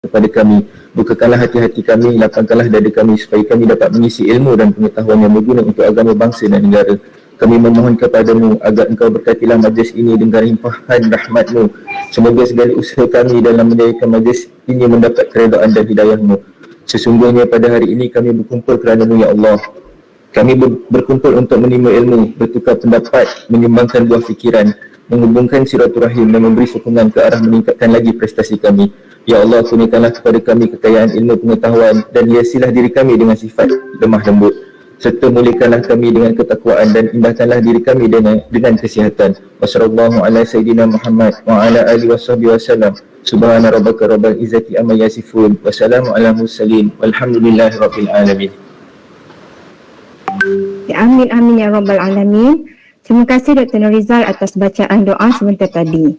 kepada kami. Bukakanlah hati-hati kami, lapangkanlah dada kami supaya kami dapat mengisi ilmu dan pengetahuan yang berguna untuk agama bangsa dan negara. Kami memohon kepadamu agar engkau berkatilah majlis ini dengan limpahan rahmatmu. Semoga segala usaha kami dalam menjayakan majlis ini mendapat keredaan dan hidayahmu. Sesungguhnya pada hari ini kami berkumpul kerana-Mu ya Allah. Kami berkumpul untuk menimba ilmu, bertukar pendapat, menyumbangkan buah fikiran, menghubungkan silaturahim dan memberi sokongan ke arah meningkatkan lagi prestasi kami. Ya Allah, kurniakanlah kepada kami kekayaan ilmu pengetahuan dan hiasilah diri kami dengan sifat lemah lembut, serta muliakanlah kami dengan ketakwaan dan indahkanlah diri kami dengan kesihatan. Wassallallahu ala sayyidina Muhammad wa ala alihi washabbihi wasallam. Subhana rabbaka rabbil izzati amma yasifun. Wassalamu ala mursalin. Walhamdulillahi rabbil alamin. Amin amin ya rabbal alamin. Terima kasih Dr. Norizal atas bacaan doa sebentar tadi.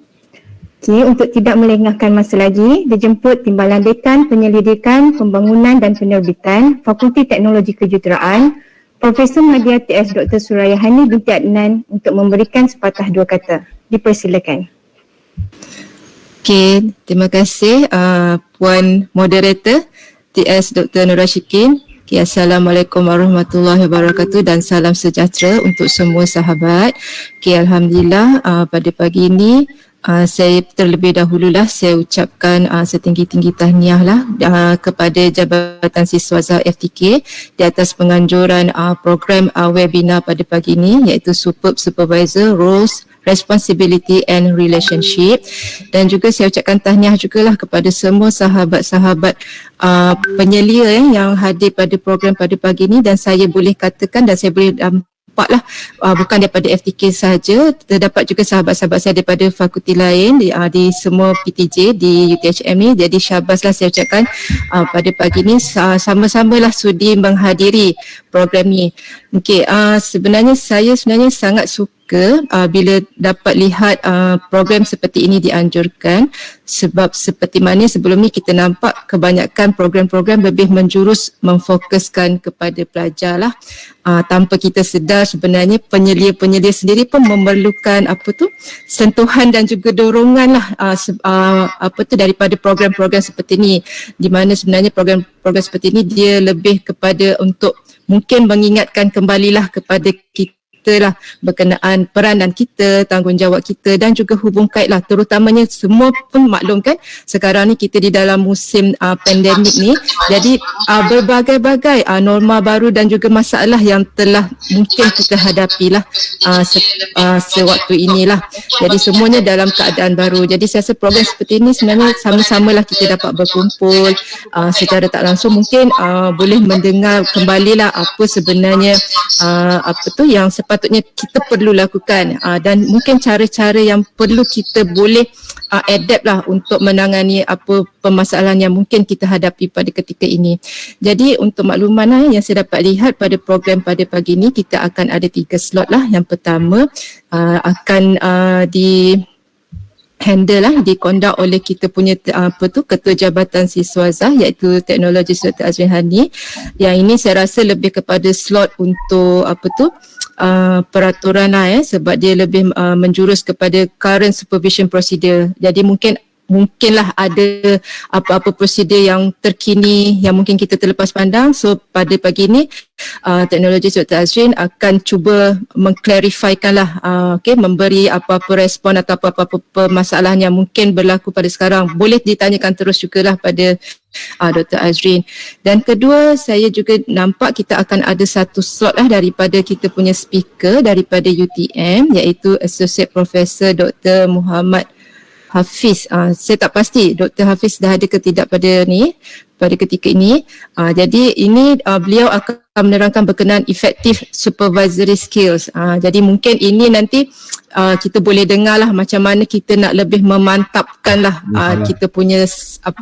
Okey, untuk tidak melengahkan masa lagi, dijemput Timbalan Dekan Penyelidikan, Pembangunan dan Penerbitan Fakulti Teknologi Kejuruteraan, Profesor Madya TS Dr. Surayahani binti Adnan untuk memberikan sepatah dua kata. Dipersilakan. Okey, terima kasih Puan Moderator TS Dr. Nur Rashikin. Okay, Assalamualaikum warahmatullahi wabarakatuh dan salam sejahtera untuk semua sahabat. Okay, Alhamdulillah pada pagi ini saya terlebih dahululah saya ucapkan setinggi-tinggi tahniah lah kepada Jabatan Siswaza FTK di atas penganjuran program webinar pada pagi ini iaitu Superb Supervisor Roles, Responsibility and Relationship, dan juga saya ucapkan tahniah jugalah kepada semua sahabat-sahabat penyelia yang hadir pada program pada pagi ini, dan saya boleh katakan dan saya boleh nampaklah bukan daripada FTK sahaja, terdapat juga sahabat-sahabat saya daripada fakulti lain di semua PTJ di UTHM ni. Jadi syabaslah saya ucapkan pada pagi ni sama-samalah sudi menghadiri program ni. Okey, sebenarnya saya sangat suka bila dapat lihat program seperti ini dianjurkan, sebab seperti mana sebelum ni kita nampak kebanyakan program-program lebih menjurus memfokuskan kepada pelajar lah, tanpa kita sedar sebenarnya penyelia-penyelia sendiri pun memerlukan sentuhan dan juga dorongan lah daripada program-program seperti ni, di mana sebenarnya program-program seperti ni dia lebih kepada untuk mungkin mengingatkan kembalilah kepada kita lah berkenaan peranan kita, tanggungjawab kita dan juga hubung kait lah, terutamanya semua pun maklum kan sekarang ni kita di dalam musim pandemik ni, jadi berbagai-bagai norma baru dan juga masalah yang telah mungkin kita hadapi lah sewaktu inilah, jadi semuanya dalam keadaan baru. Jadi saya rasa program seperti ini sebenarnya sama-samalah kita dapat berkumpul secara tak langsung, mungkin boleh mendengar kembalilah apa sebenarnya yang sepatutnya kita perlu lakukan dan mungkin cara-cara yang perlu kita boleh adapt lah untuk menangani apa permasalahan yang mungkin kita hadapi pada ketika ini. Jadi untuk makluman yang saya dapat lihat pada program pada pagi ini, kita akan ada 3 slot lah. Yang pertama akan dikondak oleh kita punya Ketua Jabatan Siswaza iaitu Teknologis Dr. Azrin Hani. Yang ini saya rasa lebih kepada slot untuk peraturan sebab dia lebih menjurus kepada current supervision procedure. Jadi mungkinlah ada apa-apa prosedur yang terkini yang mungkin kita terlepas pandang. So pada pagi ini Teknologis Dr. Azrin akan cuba mengklarifikanlah, memberi apa-apa respon atau apa-apa permasalahan yang mungkin berlaku pada sekarang. Boleh ditanyakan terus jugalah pada Dr. Azrin. Dan kedua, saya juga nampak kita akan ada satu slot lah daripada kita punya speaker daripada UTM iaitu Associate Professor Dr. Muhammad Hafiz. Saya tak pasti Dr. Hafiz dah ada ke tidak pada ketika ini. Jadi ini beliau akan menerangkan berkenaan effective supervisory skills. Jadi mungkin ini nanti kita boleh dengarlah macam mana kita nak lebih memantapkanlah kita punya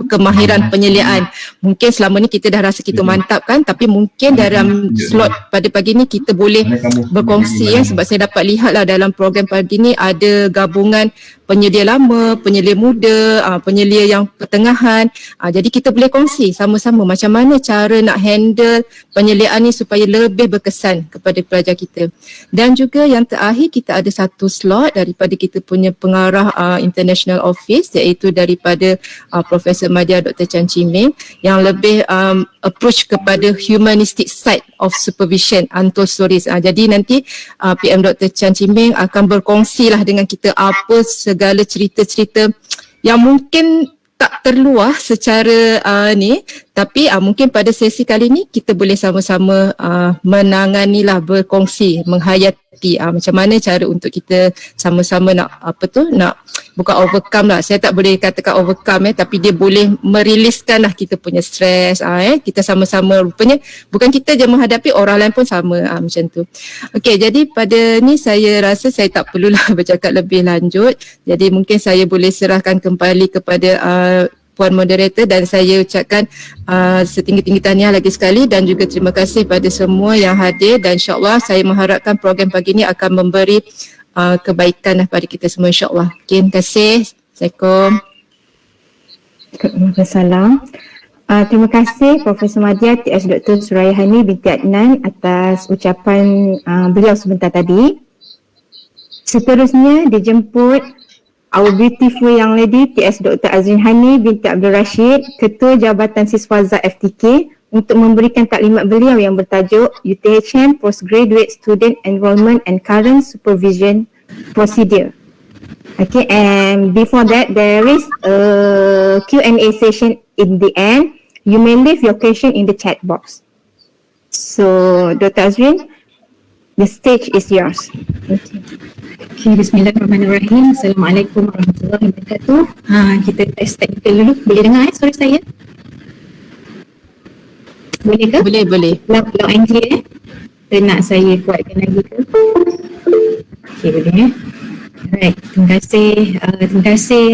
kemahiran penyeliaan. Mungkin selama ni kita dah rasa kita mantap kan, tapi mungkin dalam slot pada pagi ni kita boleh berkongsi sebab saya dapat lihatlah dalam program pagi ni ada gabungan penyelia lama, penyelia muda, penyelia yang pertengahan. Jadi kita boleh kongsi sama-sama macam mana cara nak handle penyeliaan ni supaya lebih berkesan kepada pelajar kita. Dan juga yang terakhir, kita ada satu slot daripada kita punya pengarah International Office, iaitu daripada Profesor Madya Dr. Chan Chee Meng, yang lebih approach kepada humanistic side of supervision, untold stories. Jadi nanti PM Dr. Chan Chee Meng akan berkongsi lah dengan kita apa segala cerita-cerita yang mungkin tak terluah secara ni, tapi mungkin pada sesi kali ni kita boleh sama-sama menanganilah, berkongsi, menghayati macam mana cara untuk kita sama-sama nak nak bukan overcome lah, saya tak boleh katakan overcome tapi dia boleh meriliskan lah kita punya stres. Kita sama-sama, rupanya bukan kita je menghadapi, orang lain pun sama macam tu. Okey, jadi pada ni saya rasa saya tak perlulah bercakap lebih lanjut, jadi mungkin saya boleh serahkan kembali kepada Puan Moderator, dan saya ucapkan setinggi-tinggi tahniah lagi sekali dan juga terima kasih pada semua yang hadir, dan insyaAllah saya mengharapkan program pagi ini akan memberi kebaikan pada kita semua, insyaAllah. Okay, terima kasih. Assalamualaikum. Waalaikumsalam. Terima kasih Profesor Madya TS Dr. Surayahani binti Adnan atas ucapan beliau sebentar tadi. Seterusnya dijemput our beautiful young lady TS Dr. Azrin Hani binti Abdul Rashid, Ketua Jabatan Siswaza FTK, untuk memberikan taklimat beliau yang bertajuk UTHM Postgraduate Student Enrollment and Current Supervision Procedure. Okay, and before that there is a Q&A session in the end. You may leave your question in the chat box. So Dr. Azrin, the stage is yours. Okay, bismillahirrahmanirrahim. Assalamualaikum warahmatullahi wabarakatuh. Kita test technical dulu. Boleh dengar suara saya? Boleh ke? Boleh. Loud and clear. Atau nak saya kuatkan lagi ke? Okay, boleh. Alright, terima kasih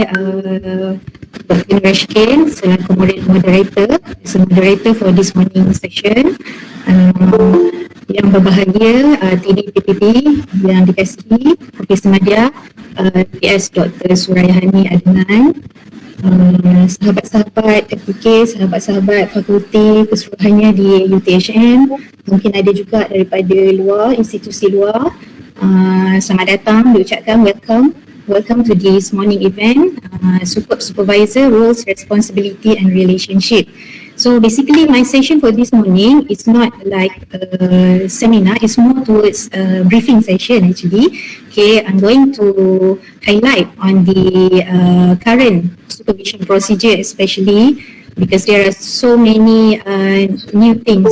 Dr. Rashkin selaku moderator for this morning session. Yang berbahagia TD-PPP yang dikasihi Profesor Madya TS Dr. Surayahani Adnan, sahabat-sahabat FTK, sahabat-sahabat fakulti keseluruhannya di UTHM, mungkin ada juga daripada luar, institusi luar. Selamat datang, diucapkan welcome to this morning event, Supervisor Roles, Responsibility and Relationship. So basically my session for this morning is not like a seminar, it's more towards a briefing session actually. Okay, I'm going to highlight on the current supervision procedure, especially because there are so many new things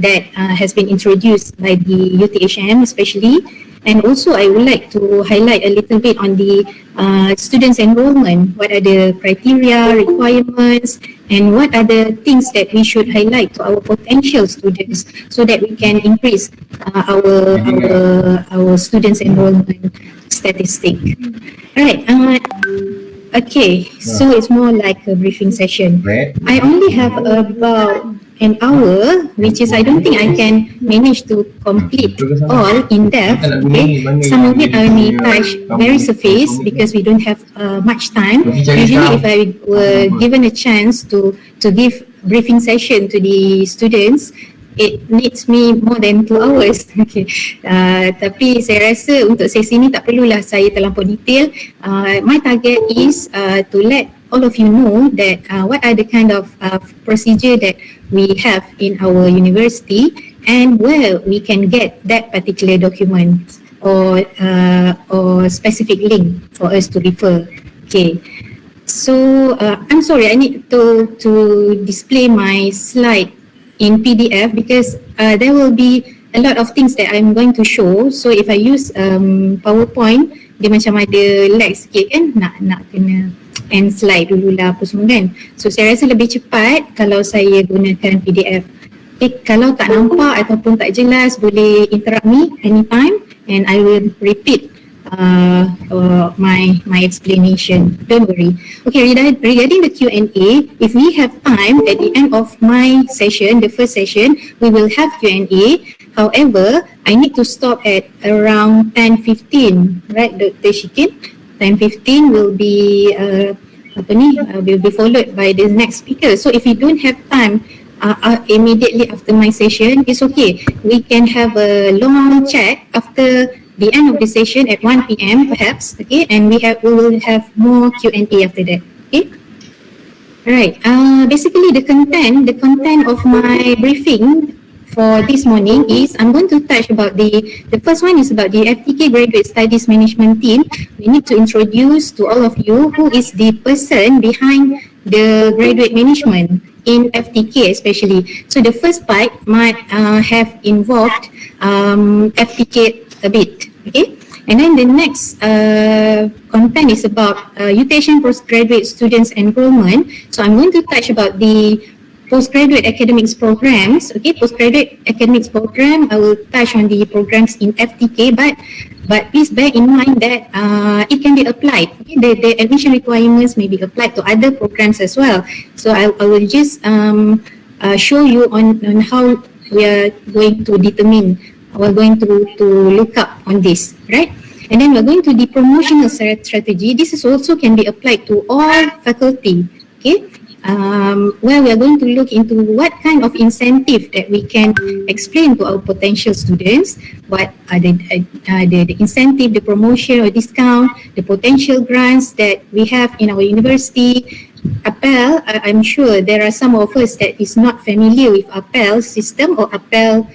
that has been introduced by the UTHM especially. And also I would like to highlight a little bit on the students enrollment. What are the criteria, requirements, and what are the things that we should highlight to our potential students so that we can increase our students enrollment statistic. Alright, okay, so it's more like a briefing session. I only have about an hour, which is I don't think I can manage to complete all in depth. Okay, some of it I may touch very surface because we don't have much time. Usually, if I were given a chance to give briefing session to the students, it needs me more than 2 hours. Okay. Tapi saya rasa untuk sesi ni tak perlulah saya terlampau detail. My target is to let all of you know that what are the kind of procedure that we have in our university and where we can get that particular document or specific link for us to refer. Okay. So I'm sorry, I need to display my slide in PDF because there will be a lot of things that I'm going to show. So if I use PowerPoint, dia macam ada lag sikit kan, nak kena end slide dululah apa semua kan. So saya rasa lebih cepat kalau saya gunakan PDF. Kalau tak nampak ataupun tak jelas, boleh interrupt me anytime and I will repeat my explanation. Don't worry. Okay, regarding the Q&A, if we have time at the end of my session, the first session, we will have Q&A. However, I need to stop at around 10:15, right, Dr. Shikin? 10:15 will be will be followed by the next speaker. So if you don't have time immediately after my session, it's okay. We can have a long chat after the end of the session at 1 p.m. perhaps, okay, and we will have more Q&A after that, okay. Right. Basically the content of my briefing for this morning is I'm going to touch about the first one is about the FTK Graduate Studies Management Team. We need to introduce to all of you who is the person behind the graduate management in FTK especially. So the first part might have involved FTK a bit, okay? And then the next content is about UTHM postgraduate students enrollment. So I'm going to touch about the postgraduate academics programs. Okay, postgraduate academics program, I will touch on the programs in FTK, but please bear in mind that it can be applied. Okay? The admission requirements may be applied to other programs as well. So I will just show you on how we are going to determine, we're going to look up on this, right? And then we're going to the promotional strategy. This is also can be applied to all faculty, okay? Where we are going to look into what kind of incentive that we can explain to our potential students, what are the incentive, the promotion or discount, the potential grants that we have in our university. APEL, I'm sure there are some of us that is not familiar with APEL system or APEL,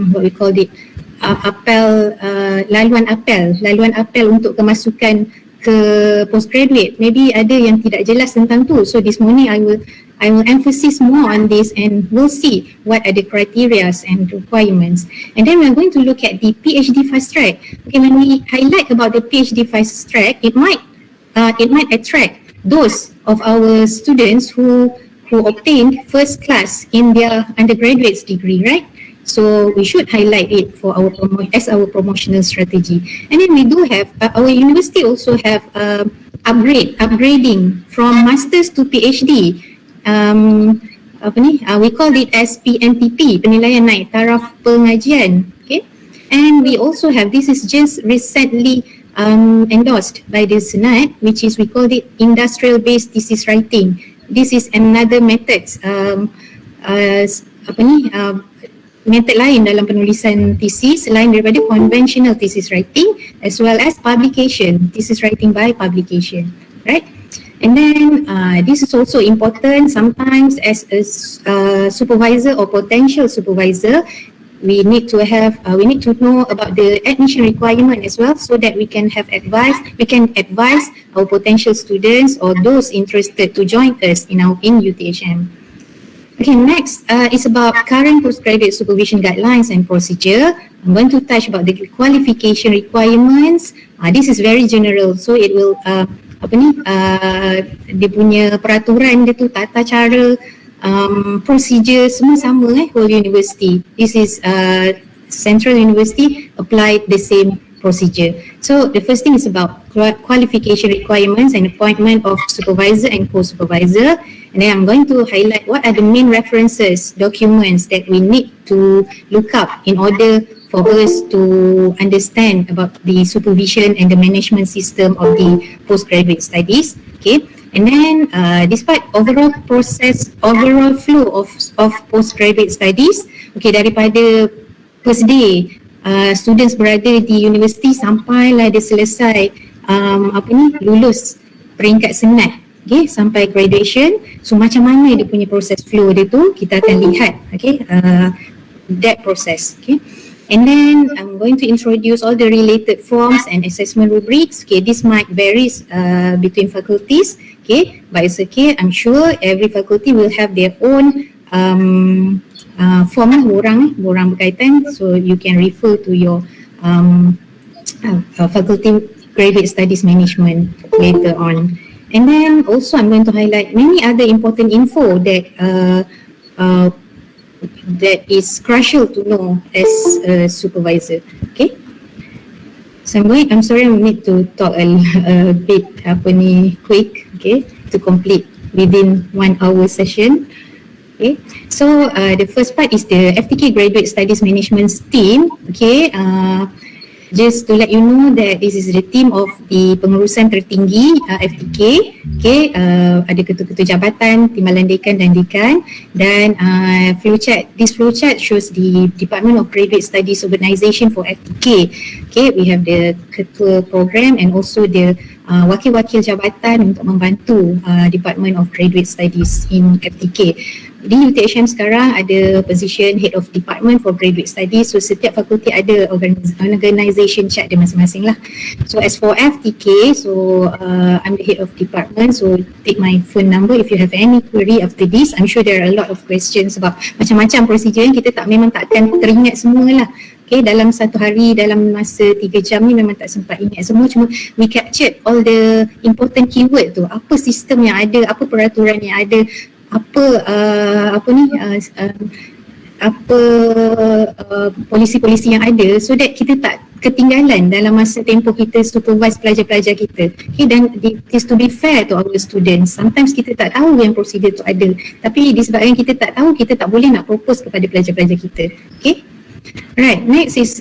what we call it, APEL, laluan APEL untuk kemasukan ke postgraduate. Maybe ada yang tidak jelas tentang tu. So this morning I will emphasize more on this and we'll see what are the criteria and requirements. And then we're going to look at the PhD fast track. Okay, when we highlight about the PhD fast track, it might attract those of our students who obtained first class in their undergraduate degree, right? So we should highlight it for our promotional strategy. And then we do have our university also have upgrading from masters to PhD. We call it as PNTP, penilaian naik taraf pengajian. Okay, and we also have, this is just recently endorsed by the Senate, which is, we call it industrial based thesis writing. This is another method method lain dalam penulisan thesis selain daripada conventional thesis writing, as well as publication, thesis writing by publication, right? And then this is also important sometimes as a supervisor or potential supervisor. We need to know about the admission requirement as well, so that we can advise our potential students or those interested to join us in UTHM. Okay, next is about current postgraduate supervision guidelines and procedure. I'm going to touch about the qualification requirements. This is very general, so it will dia punya peraturan dia tu, tata cara, procedure semua sama whole university. This is Central University applied the same procedure. So the first thing is about qualification requirements and appointment of supervisor and co-supervisor. And then I'm going to highlight what are the main references, documents that we need to look up in order for us to understand about the supervision and the management system of the postgraduate studies. Okay, and then despite overall flow of postgraduate studies, okay, daripada first day students berada di universiti sampailah dia selesai lulus peringkat senat, okay, sampai graduation. So macam mana dia punya proses flow dia tu, kita akan lihat, okay, that process, okay. And then I'm going to introduce all the related forms and assessment rubrics. Okay, this might varies between faculties, okay, but it's okay. I'm sure every faculty will have their own form borang berkaitan, so you can refer to your faculty graduate studies management later on. And then also I'm going to highlight many other important info that is crucial to know as a supervisor. Okay, so I'm sorry, I need to talk a bit quick, okay, to complete within 1 hour session. Okay, so the first part is the FTK Graduate Studies Management team. Okay, just to let you know that this is the team of the pengurusan tertinggi FTK. Okay, ada ketua-ketua jabatan, timbalan dekan dan dekan, dan flowchart. This flowchart shows the Department of Graduate Studies organisation for FTK. Okay, we have the ketua program and also the wakil-wakil jabatan untuk membantu Department of Graduate Studies in FTK. Di UTHM sekarang ada position Head of Department for Graduate Studies, so setiap fakulti ada organisation chart dia masing-masing lah. So as for FTK, so I'm the Head of Department, so take my phone number if you have any query after this. I'm sure there are a lot of questions about macam-macam prosedur yang kita memang takkan teringat semua lah. Okay, dalam satu hari, dalam masa 3 jam ni memang tak sempat ingat semua, cuma we captured all the important keyword tu, apa sistem yang ada, apa peraturan yang ada, polisi-polisi yang ada, so that kita tak ketinggalan dalam masa tempoh kita supervise pelajar-pelajar kita. Okay, dan it is to be fair to our students. Sometimes kita tak tahu yang prosedur tu ada, tapi disebabkan kita tak tahu, kita tak boleh nak propose kepada pelajar-pelajar kita. Okay. Right, next is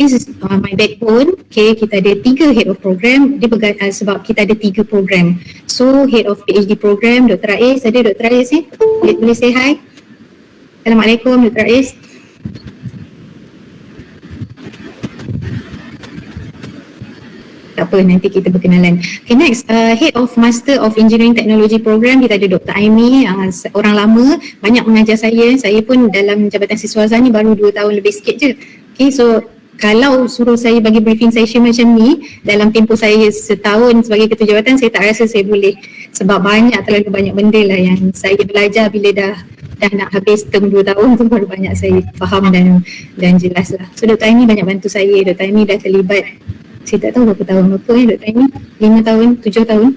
this is my backbone. Okay, kita ada 3 head of program. Dia sebab kita ada 3 program. So head of PhD program, Dr. Rais. Ada Dr. Rais ni? Boleh say hi? Assalamualaikum Dr. Rais. Tak apa, nanti kita berkenalan. Okay, next, Head of Master of Engineering Technology Program, kita ada Dr. Aimi, orang lama, banyak mengajar saya. Saya pun dalam Jabatan Siswaza ni baru 2 tahun lebih sikit je. Okay, so kalau suruh saya bagi briefing session macam ni, dalam tempoh saya setahun sebagai ketua jabatan, saya tak rasa saya boleh. Sebab terlalu banyak benda lah yang saya belajar bila dah nak habis term 2 tahun tu, baru banyak saya faham dan jelas lah. So Dr. Aimi banyak bantu saya. Dr. Aimi dah terlibat, saya tak tahu berapa tahun Dr. Aimi, 5 tahun, 7 tahun,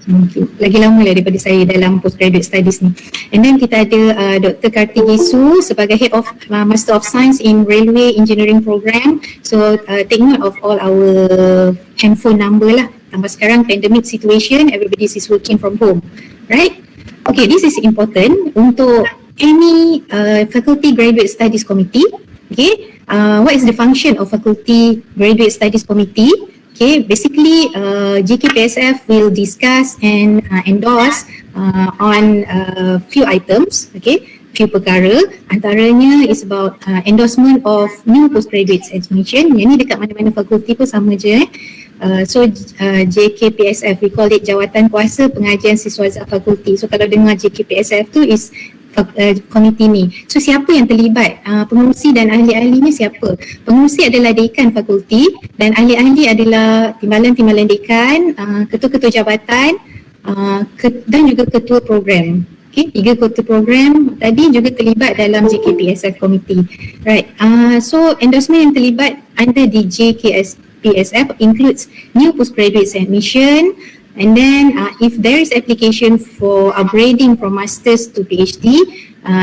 mungkin lagi lama lah daripada saya dalam postgraduate studies ni. And then kita ada Dr. Kartigisu sebagai Head of Master of Science in Railway Engineering Program. So take note of all our handphone number lah. Tambah sekarang pandemic situation, everybody is working from home, right? Okay, this is important untuk any faculty graduate studies committee. Okay, what is the function of faculty graduate studies committee? Okay, basically JKPSF will discuss and endorse on few items, okay, few perkara. Antaranya is about endorsement of new postgraduate admission. Yang ni dekat mana-mana fakulti pun sama je. So JKPSF, we call it Jawatan Kuasa Pengajian Siswaza Fakulti. So kalau dengar JKPSF tu is komiti ni. So siapa yang terlibat? Pengurusi dan ahli-ahlinya siapa? Pengurusi adalah dekan fakulti dan ahli-ahli adalah timbalan-timbalan dekan, ketua-ketua jabatan dan juga ketua program. Okay, 3 ketua program tadi juga terlibat dalam JKPSF committee. Right. So endorsement yang terlibat under the JKPSF includes new postgraduate admission. And then if there is application for upgrading from masters to PhD,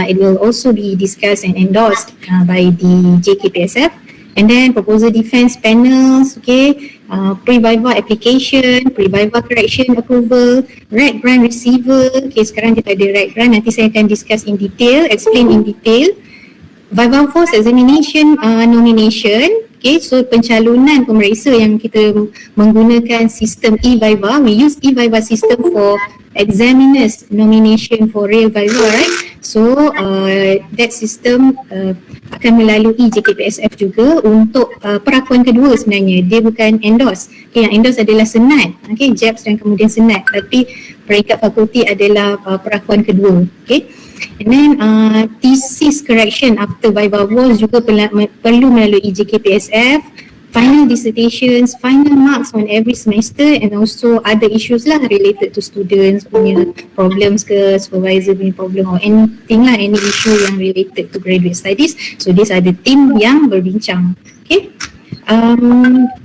it will also be discussed and endorsed by the JKPSF. And then proposal defense panels, okay, pre-viva application, pre-viva correction approval, REC grant receiver. Okay, sekarang kita ada REC grant, nanti saya akan discuss in detail, explain in detail. Viva Force examination nomination. Okay, so pencalonan pemeriksa yang kita menggunakan sistem e-Viva, we use e-Viva system for examiners nomination for real Viva, right? So that system akan melalui JKPSF juga untuk perakuan kedua sebenarnya. Dia bukan endorse. Okay, yang endorse adalah senat, okay, JAPS dan kemudian senat, tapi peringkat fakulti adalah perakuan kedua. Okay. And then thesis correction after Viva Voice juga perlu melalui JKPSF, final dissertations, final marks on every semester, and also other issues lah related to students punya problems ke, supervisor punya problem or anything lah, any issue yang related to graduate studies. So these are the team yang berbincang. Okay.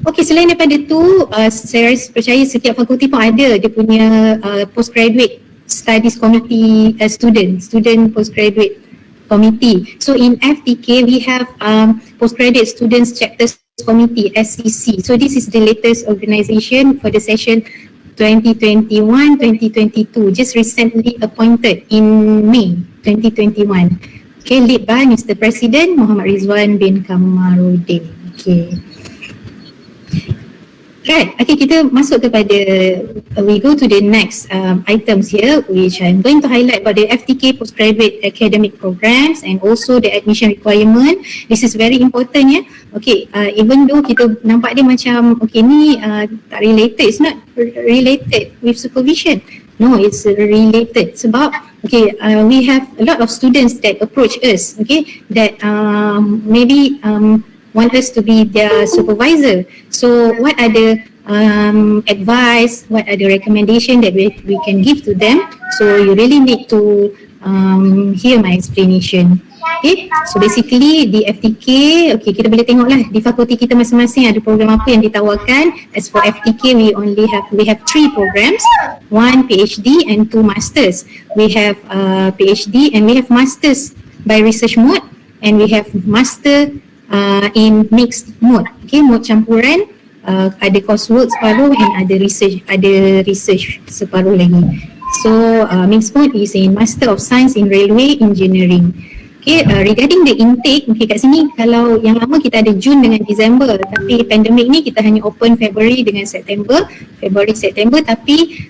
Okay, selain daripada tu, saya percaya setiap fakulti pun ada dia punya postgraduate studies committee, student postgraduate committee. So in FTK we have postgraduate students chapters committee, SCC. So this is the latest organisation for the session 2021-2022, just recently appointed in May 2021. Okay, led by Mr. President Muhammad Rizwan bin Kamaruddin. Okay. Right, okay, kita masuk kepada, we go to the next items here, which I'm going to highlight about the FTK postgraduate academic programs and also the admission requirement. This is very important, ya. Okay, even though kita nampak dia macam, okay ni tak related, it's not related with supervision. No, it's related sebab, okay, we have a lot of students that approach us, okay, that maybe want us to be their supervisor. So what are the advice, what are the recommendation that we can give to them? So you really need to hear my explanation. Okay, so basically di FTK, okay, kita boleh tengok lah di fakulti kita masing-masing ada program apa yang ditawarkan. As for FTK, we have 3 programs, 1 PhD and 2 masters. We have PhD and we have masters by research mode, and we have master in mixed mode. Okay, mode campuran, ada coursework separuh and ada research separuh lagi. So mixed mode is in Master of Science in Railway Engineering. Okay, regarding the intake, okay, kat sini kalau yang lama kita ada Jun dengan Disember, tapi pandemik ni kita hanya open February dengan September, tapi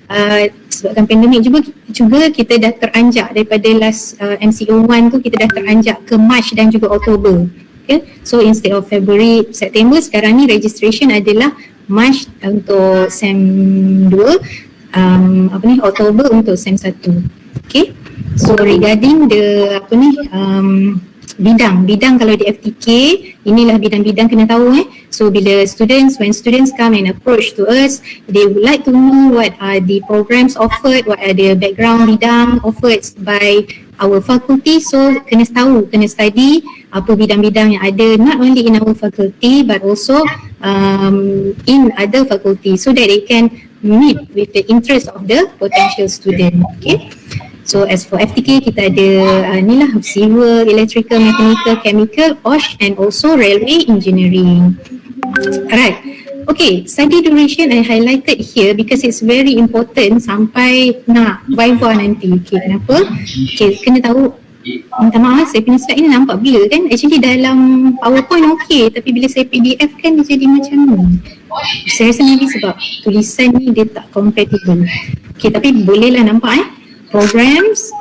sebabkan pandemik juga kita dah teranjak daripada last MCO1 tu, kita dah teranjak ke March dan juga Oktober. Okay, so instead of February, September, sekarang ni registration adalah March untuk SEM 2, Oktober untuk SEM 1. Okay, so regarding the bidang kalau di FTK, inilah bidang-bidang kena tahu. So bila when students come and approach to us, they would like to know what are the programs offered, what are the background bidang offered by our faculty. So kena tahu, kena study apa bidang-bidang yang ada, not only in our faculty but also in other faculty, so that they can meet with the interest of the potential student. Okay, so as for FTK, kita ada inilah civil, electrical, mechanical, chemical, OSH and also railway engineering. Alright, okay, study duration I highlighted here because it's very important sampai nak viva nanti. Okay, kenapa? Okay, kena tahu, minta maaf saya punya slide ni nampak blur kan? Actually dalam PowerPoint okay, tapi bila saya PDF kan dia jadi macam ni. Saya rasa maybe sebab tulisan ni dia tak compatible. Okay, tapi bolehlah nampak programs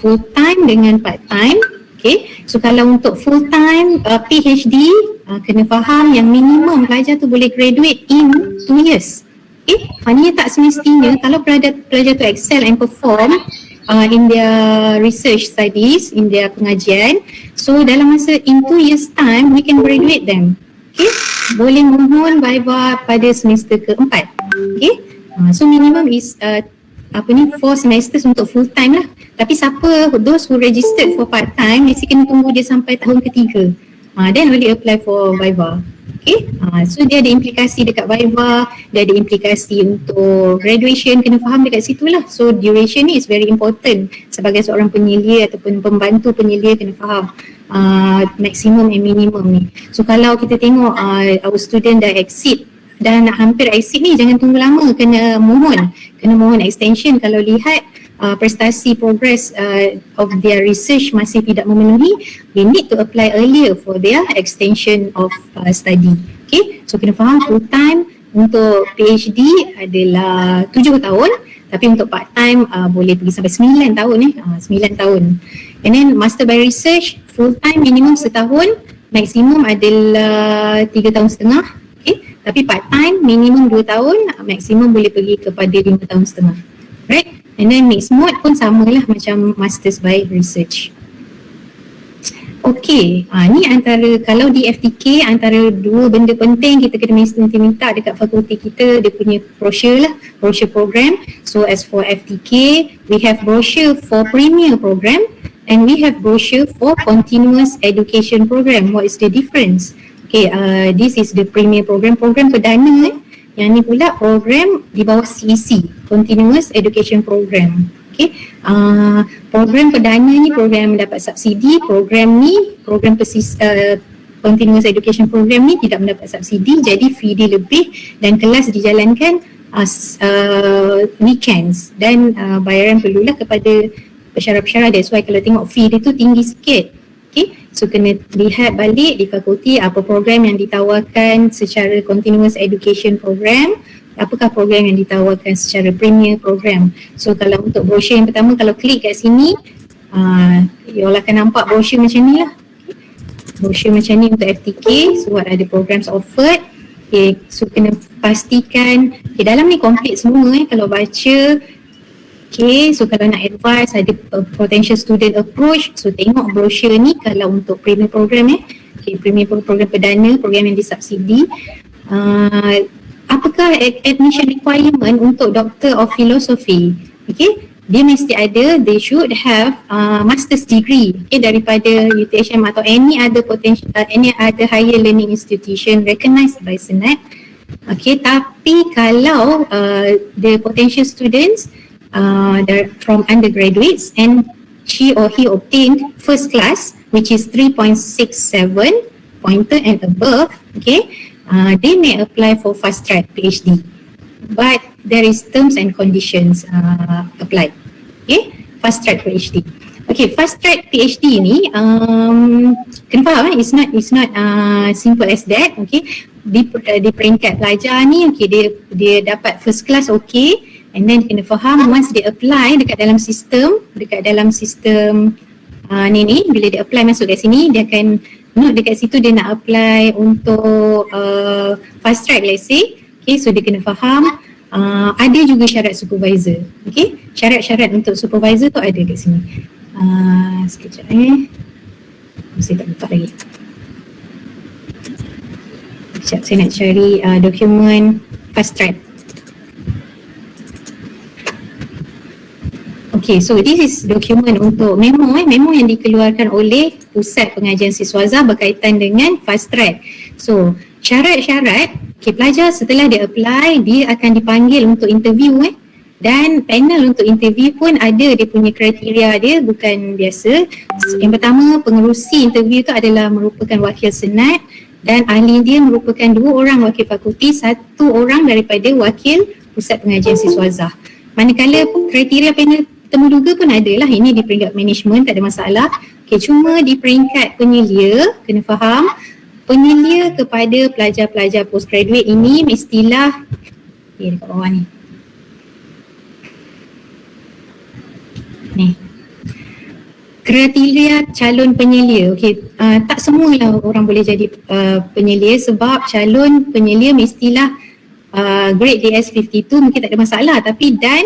full time dengan part time. Okay, so kalau untuk full time PhD, kena faham yang minimum pelajar tu boleh graduate in 2 years. Okay, maknanya tak semestinya kalau pelajar tu excel and perform in their research studies, in their pengajian, so dalam masa in 2 years time we can graduate them. Okay, boleh mohon viva pada semester ke-4. Okay, so minimum is 4 semesters untuk full time lah. Tapi siapa, those who registered for part time, mesti kena tunggu dia sampai tahun ketiga, then boleh apply for viva. Okay, so dia ada implikasi dekat viva, dia ada implikasi untuk graduation, kena faham dekat situ lah. So duration ni is very important. Sebagai seorang penyelia ataupun pembantu penyelia, kena faham maximum and minimum ni. So kalau kita tengok our student dah exceed, dah nak hampir exit ni, jangan tunggu lama, kena mohon extension. Kalau lihat prestasi progress of their research masih tidak memenuhi, they need to apply earlier for their extension of study. Okay, so kena faham full time untuk PhD adalah 7 tahun, tapi untuk part time boleh pergi sampai 9 tahun 9 tahun. And then master by research full time minimum setahun, maksimum adalah 3 tahun setengah. Okay, tapi part time minimum 2 tahun, maksimum boleh pergi kepada 5 tahun setengah. Right, and then mixed mode pun samalah macam masters by research. Okay, ni antara, kalau di FTK, antara 2 benda penting kita kena mesti minta dekat fakulti kita, dia punya brochure lah, brochure program. So as for FTK, we have brochure for premier program and we have brochure for continuous education program. What is the difference? Okay, this is the premier program perdana. Yang ni pula program di bawah CEC, Continuous Education Program. Okay, program perdana ni program mendapat subsidi. Program ni, program Continuous Education Program ni tidak mendapat subsidi, jadi fee dia lebih dan kelas dijalankan weekends dan bayaran perlulah kepada pesara-pesara. That's why kalau tengok fee dia tu tinggi sikit. Okay, so kena lihat balik di fakulti apa program yang ditawarkan secara continuous education program, apakah program yang ditawarkan secara premier program. So kalau untuk brochure yang pertama, kalau klik kat sini, you all akan nampak brochure macam ni lah. Brochure macam ni untuk FTK, so what are the programs offered. Okay, so kena pastikan, dalam ni complete semua kalau baca. Okay, so kalau nak advise ada potential student approach, so tengok brochure ni kalau untuk premier program okay, premier program perdana, program yang disubsidi. Apakah admission requirement untuk Doctor of Philosophy? Okay, dia mesti ada, they should have master's degree, okay, daripada UTHM atau any other potential, any other higher learning institution recognized by Senate. Okay, tapi kalau the potential students from undergraduates and she or he obtained first class, which is 3.67 pointer and above, okay, they may apply for fast track PhD, but there is terms and conditions applied. Okay, fast track PhD. Okay, fast track PhD ni kena faham it's not simple as that. Okay, di peringkat pelajar ni, okay, dia dapat first class, okay, and then kena faham once dia apply dekat dalam sistem ni bila dia apply masuk kat sini, dia akan note dekat situ dia nak apply untuk fast track, let's say. Okay, so dia kena faham ada juga syarat supervisor. Okay, syarat-syarat untuk supervisor tu ada kat sini. Sekejap saya tak buka lagi. Sekejap, saya nak cari dokumen fast track. Okay, so this is dokumen untuk memo yang dikeluarkan oleh Pusat Pengajian Siswaza berkaitan dengan fast track. So, syarat-syarat, okay, pelajar setelah dia apply, dia akan dipanggil untuk interview dan panel untuk interview pun ada dia punya kriteria dia, bukan biasa. Yang pertama, pengerusi interview tu adalah merupakan wakil senat dan ahli dia merupakan 2 orang wakil fakulti, 1 orang daripada wakil Pusat Pengajian Siswaza. Manakala kriteria panel temuduga pun ada lah, ini di peringkat management tak ada masalah. Okay, cuma di peringkat penyelia, kena faham penyelia kepada pelajar-pelajar postgraduate ini mestilah dekat bawah ni. Kriteria calon penyelia. Okay, tak semualah orang boleh jadi penyelia sebab calon penyelia mestilah grade DS52, mungkin tak ada masalah, tapi dan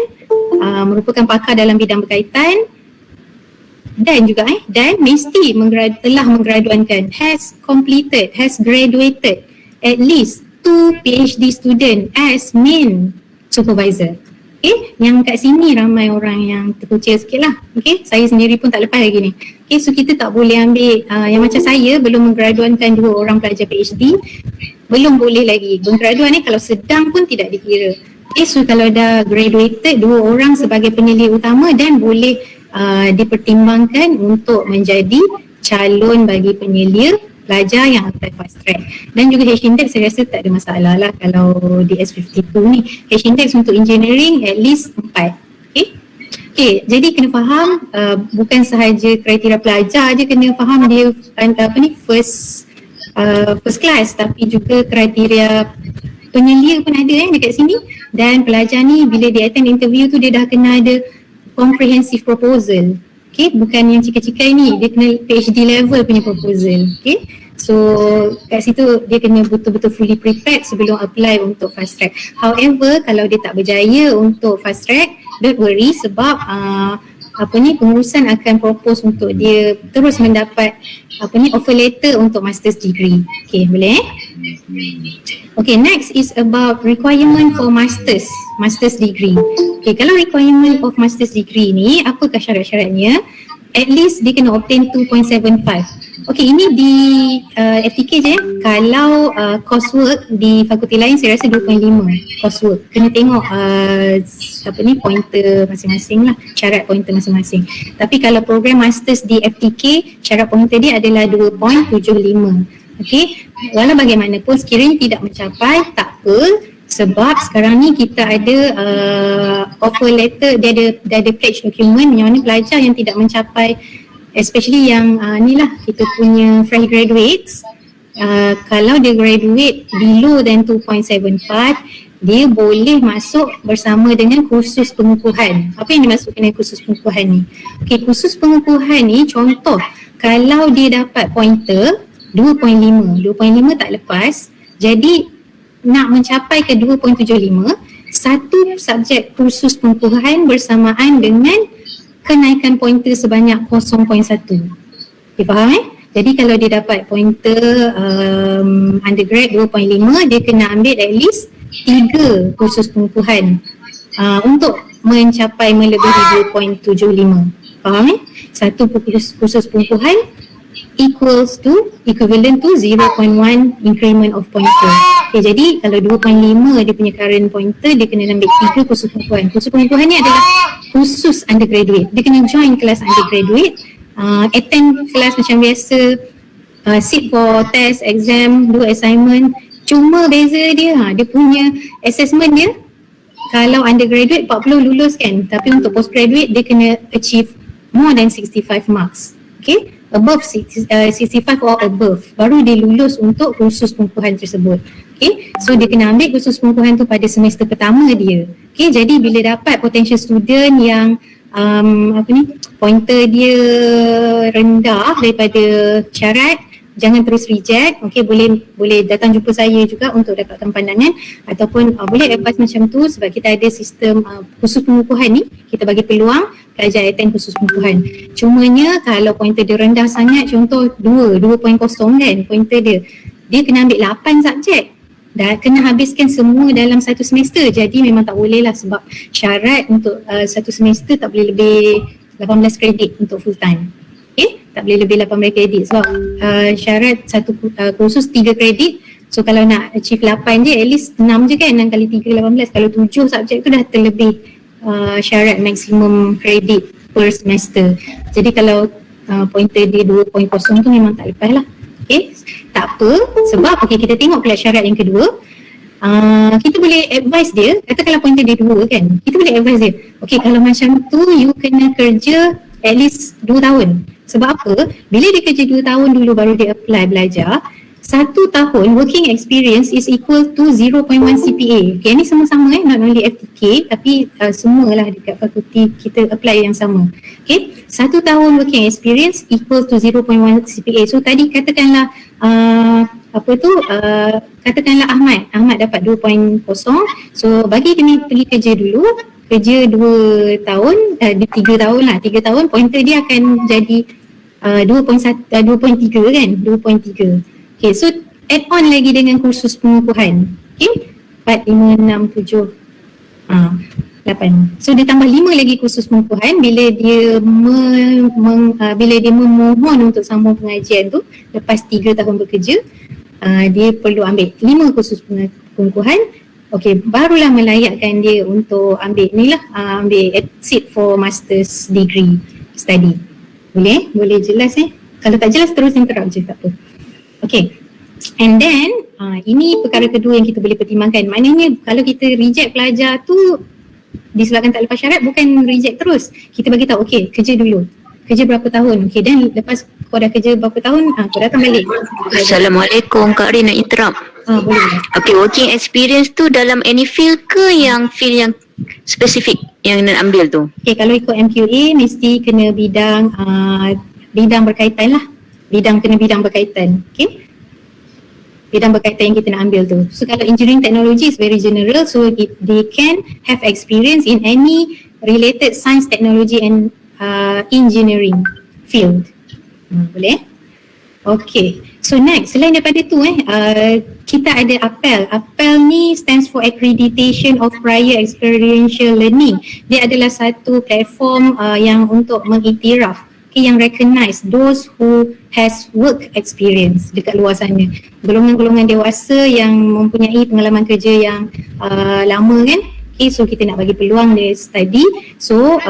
merupakan pakar dalam bidang berkaitan dan juga dan mesti telah menggraduankan, has graduated at least 2 PhD student as main supervisor. Okay, yang kat sini ramai orang yang terkucil sikit lah. Okay, saya sendiri pun tak lepas lagi ni. Okay, so kita tak boleh ambil yang macam saya belum menggraduankan 2 orang pelajar PhD, belum boleh lagi. Menggraduan ni kalau sedang pun tidak dikira. Okay, so kalau dah graduated 2 orang sebagai penyelia utama dan boleh dipertimbangkan untuk menjadi calon bagi penyelia pelajar yang apply fast track. Dan juga H-index saya rasa tak ada masalah lah kalau DS52 ni. H-index untuk engineering at least 4. Okay, jadi kena faham bukan sahaja kriteria pelajar je kena faham dia first class, tapi juga kriteria penyelia pun ada dekat sini. Dan pelajar ni bila dia attend interview tu dia dah kena ada comprehensive proposal. Okay, bukan yang cikai-cikai ni, dia kena PhD level punya proposal. Okay, so kat situ dia kena betul-betul fully prepared sebelum apply untuk fast track. However, kalau dia tak berjaya untuk fast track, don't worry sebab pengurusan akan propose untuk dia terus mendapat offer letter untuk master's degree. Okay, boleh Okay, next is about requirement for master's degree. Okay, kalau requirement of master's degree ni, apakah syarat-syaratnya? At least dia kena obtain 2.75. Okay, ini di FTK je. Kalau coursework di fakulti lain saya rasa 2.5 coursework. Kena tengok pointer masing-masing lah, syarat pointer masing-masing. Tapi kalau program masters di FTK, syarat pointer dia adalah 2.75. Okay, walau bagaimanapun sekiranya tidak mencapai, tak apa, sebab sekarang ni kita ada offer letter, dia ada pledge document yang mana pelajar yang tidak mencapai especially yang ni lah kita punya fresh graduates, kalau dia graduate below than 2.75, dia boleh masuk bersama dengan kursus pengukuhan. Apa yang dimaksud dengan kursus pengukuhan ni? Okay, kursus pengukuhan ni contoh, kalau dia dapat pointer 2.5 tak lepas, jadi nak mencapai ke 2.75, satu subjek kursus pengukuhan bersamaan dengan kenaikan pointer sebanyak 0.1. Okay, faham Jadi kalau dia dapat pointer undergrad 2.5, dia kena ambil at least 3 kursus pengukuhan untuk mencapai melebihi 2.75. Faham Satu kursus pengukuhan equivalent to 0.1 increment of pointer. Okay, jadi kalau 2.5 dia punya current pointer, dia kena ambil 3 kursus pengukuhan. Kursus pengukuhan ni adalah khusus undergraduate. Dia kena join kelas undergraduate, attend kelas macam biasa, sit for test, exam, do assignment. Cuma beza dia, dia punya assessment dia, kalau undergraduate 40 lulus kan, tapi untuk postgraduate dia kena achieve more than 65 marks. Okay, above 65 or above, baru dia lulus untuk kursus pengukuhan tersebut. Okay, so dia kena ambil kursus pengukuhan tu pada semester pertama dia. Okay, jadi bila dapat potential student yang pointer dia rendah daripada syarat, jangan terus reject. Okay, boleh datang jumpa saya juga untuk dapatkan pandangan, ataupun boleh advise macam tu, sebab kita ada sistem kursus pengukuhan ni, kita bagi peluang pelajar attend kursus pengukuhan. Cumanya kalau pointer dia rendah sangat, contoh 2.0 kan pointer dia kena ambil 8 subjek, dah kena habiskan semua dalam satu semester. Jadi memang tak boleh lah, sebab syarat untuk satu semester tak boleh lebih 18 kredit untuk full time. Okay, tak boleh lebih 18 kredit sebab syarat satu kursus 3 kredit. So kalau nak achieve 8 je, at least 6 je kan, 6 kali 3 18. Kalau 7 subjek tu dah terlebih syarat maksimum kredit per semester. Jadi kalau pointer dia 2.0 tu memang tak lepas lah. Okay, tak apa, sebab okay, kita tengok pula syarat yang kedua. Kita boleh advise dia, katakanlah pointer dia 2 kan, kita boleh advise dia, okay, kalau macam tu you kena kerja at least 2 tahun. Sebab apa? Bila dia kerja 2 tahun dulu baru dia apply belajar, 1 tahun working experience is equal to 0.1 CPA. Okay, ni sama-sama not only FTK tapi semualah dekat fakulti kita apply yang sama. Okay, 1 tahun working experience equal to 0.1 CPA. So tadi katakanlah katakanlah Ahmad dapat 2.0. So bagi dia pergi kerja dulu, kerja 2 tahun, 3 tahun lah, 3 tahun pointer dia akan jadi 2.3 kan, 2.3. Okay, so add on lagi dengan kursus pengukuhan. Okay, 4, 5, 6, 7, 8. So dia tambah 5 lagi kursus pengukuhan. Bila dia memohon untuk sambung pengajian tu lepas 3 tahun bekerja, dia perlu ambil 5 kursus pengukuhan. Okay, barulah melayakkan dia untuk ambil ni lah, ambil sit for master's degree study. Boleh jelas Kalau tak jelas terus interrupt je, tak apa. Okay, and then ini perkara kedua yang kita boleh pertimbangkan. Maknanya kalau kita reject pelajar tu disebabkan tak lepas syarat, bukan reject terus. Kita bagi tahu, okay, kerja dulu. Kerja berapa tahun? Okay, dan lepas kau dah kerja berapa tahun, kau datang balik. Assalamualaikum, Kak Rin nak interrupt. Boleh. Okay, working experience tu dalam any field ke yang field yang spesifik yang nak ambil tu? Okay, kalau ikut MQA mesti kena bidang berkaitan lah. Bidang berkaitan. Okay, bidang berkaitan yang kita nak ambil tu. So kalau engineering technology is very general, so they can have experience in any related science, technology and engineering field. Boleh? Okay, so next, selain daripada tu kita ada APEL. APEL ni stands for Accreditation of Prior Experiential Learning. Dia adalah satu platform yang untuk mengiktiraf, yang recognize those who has work experience dekat luar sana. Golongan-golongan dewasa yang mempunyai pengalaman kerja yang lama kan. Okay, so kita nak bagi peluang dia study. So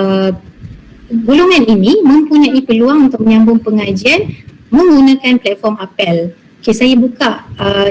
golongan ini mempunyai peluang untuk menyambung pengajian menggunakan platform APEL. Okay, saya buka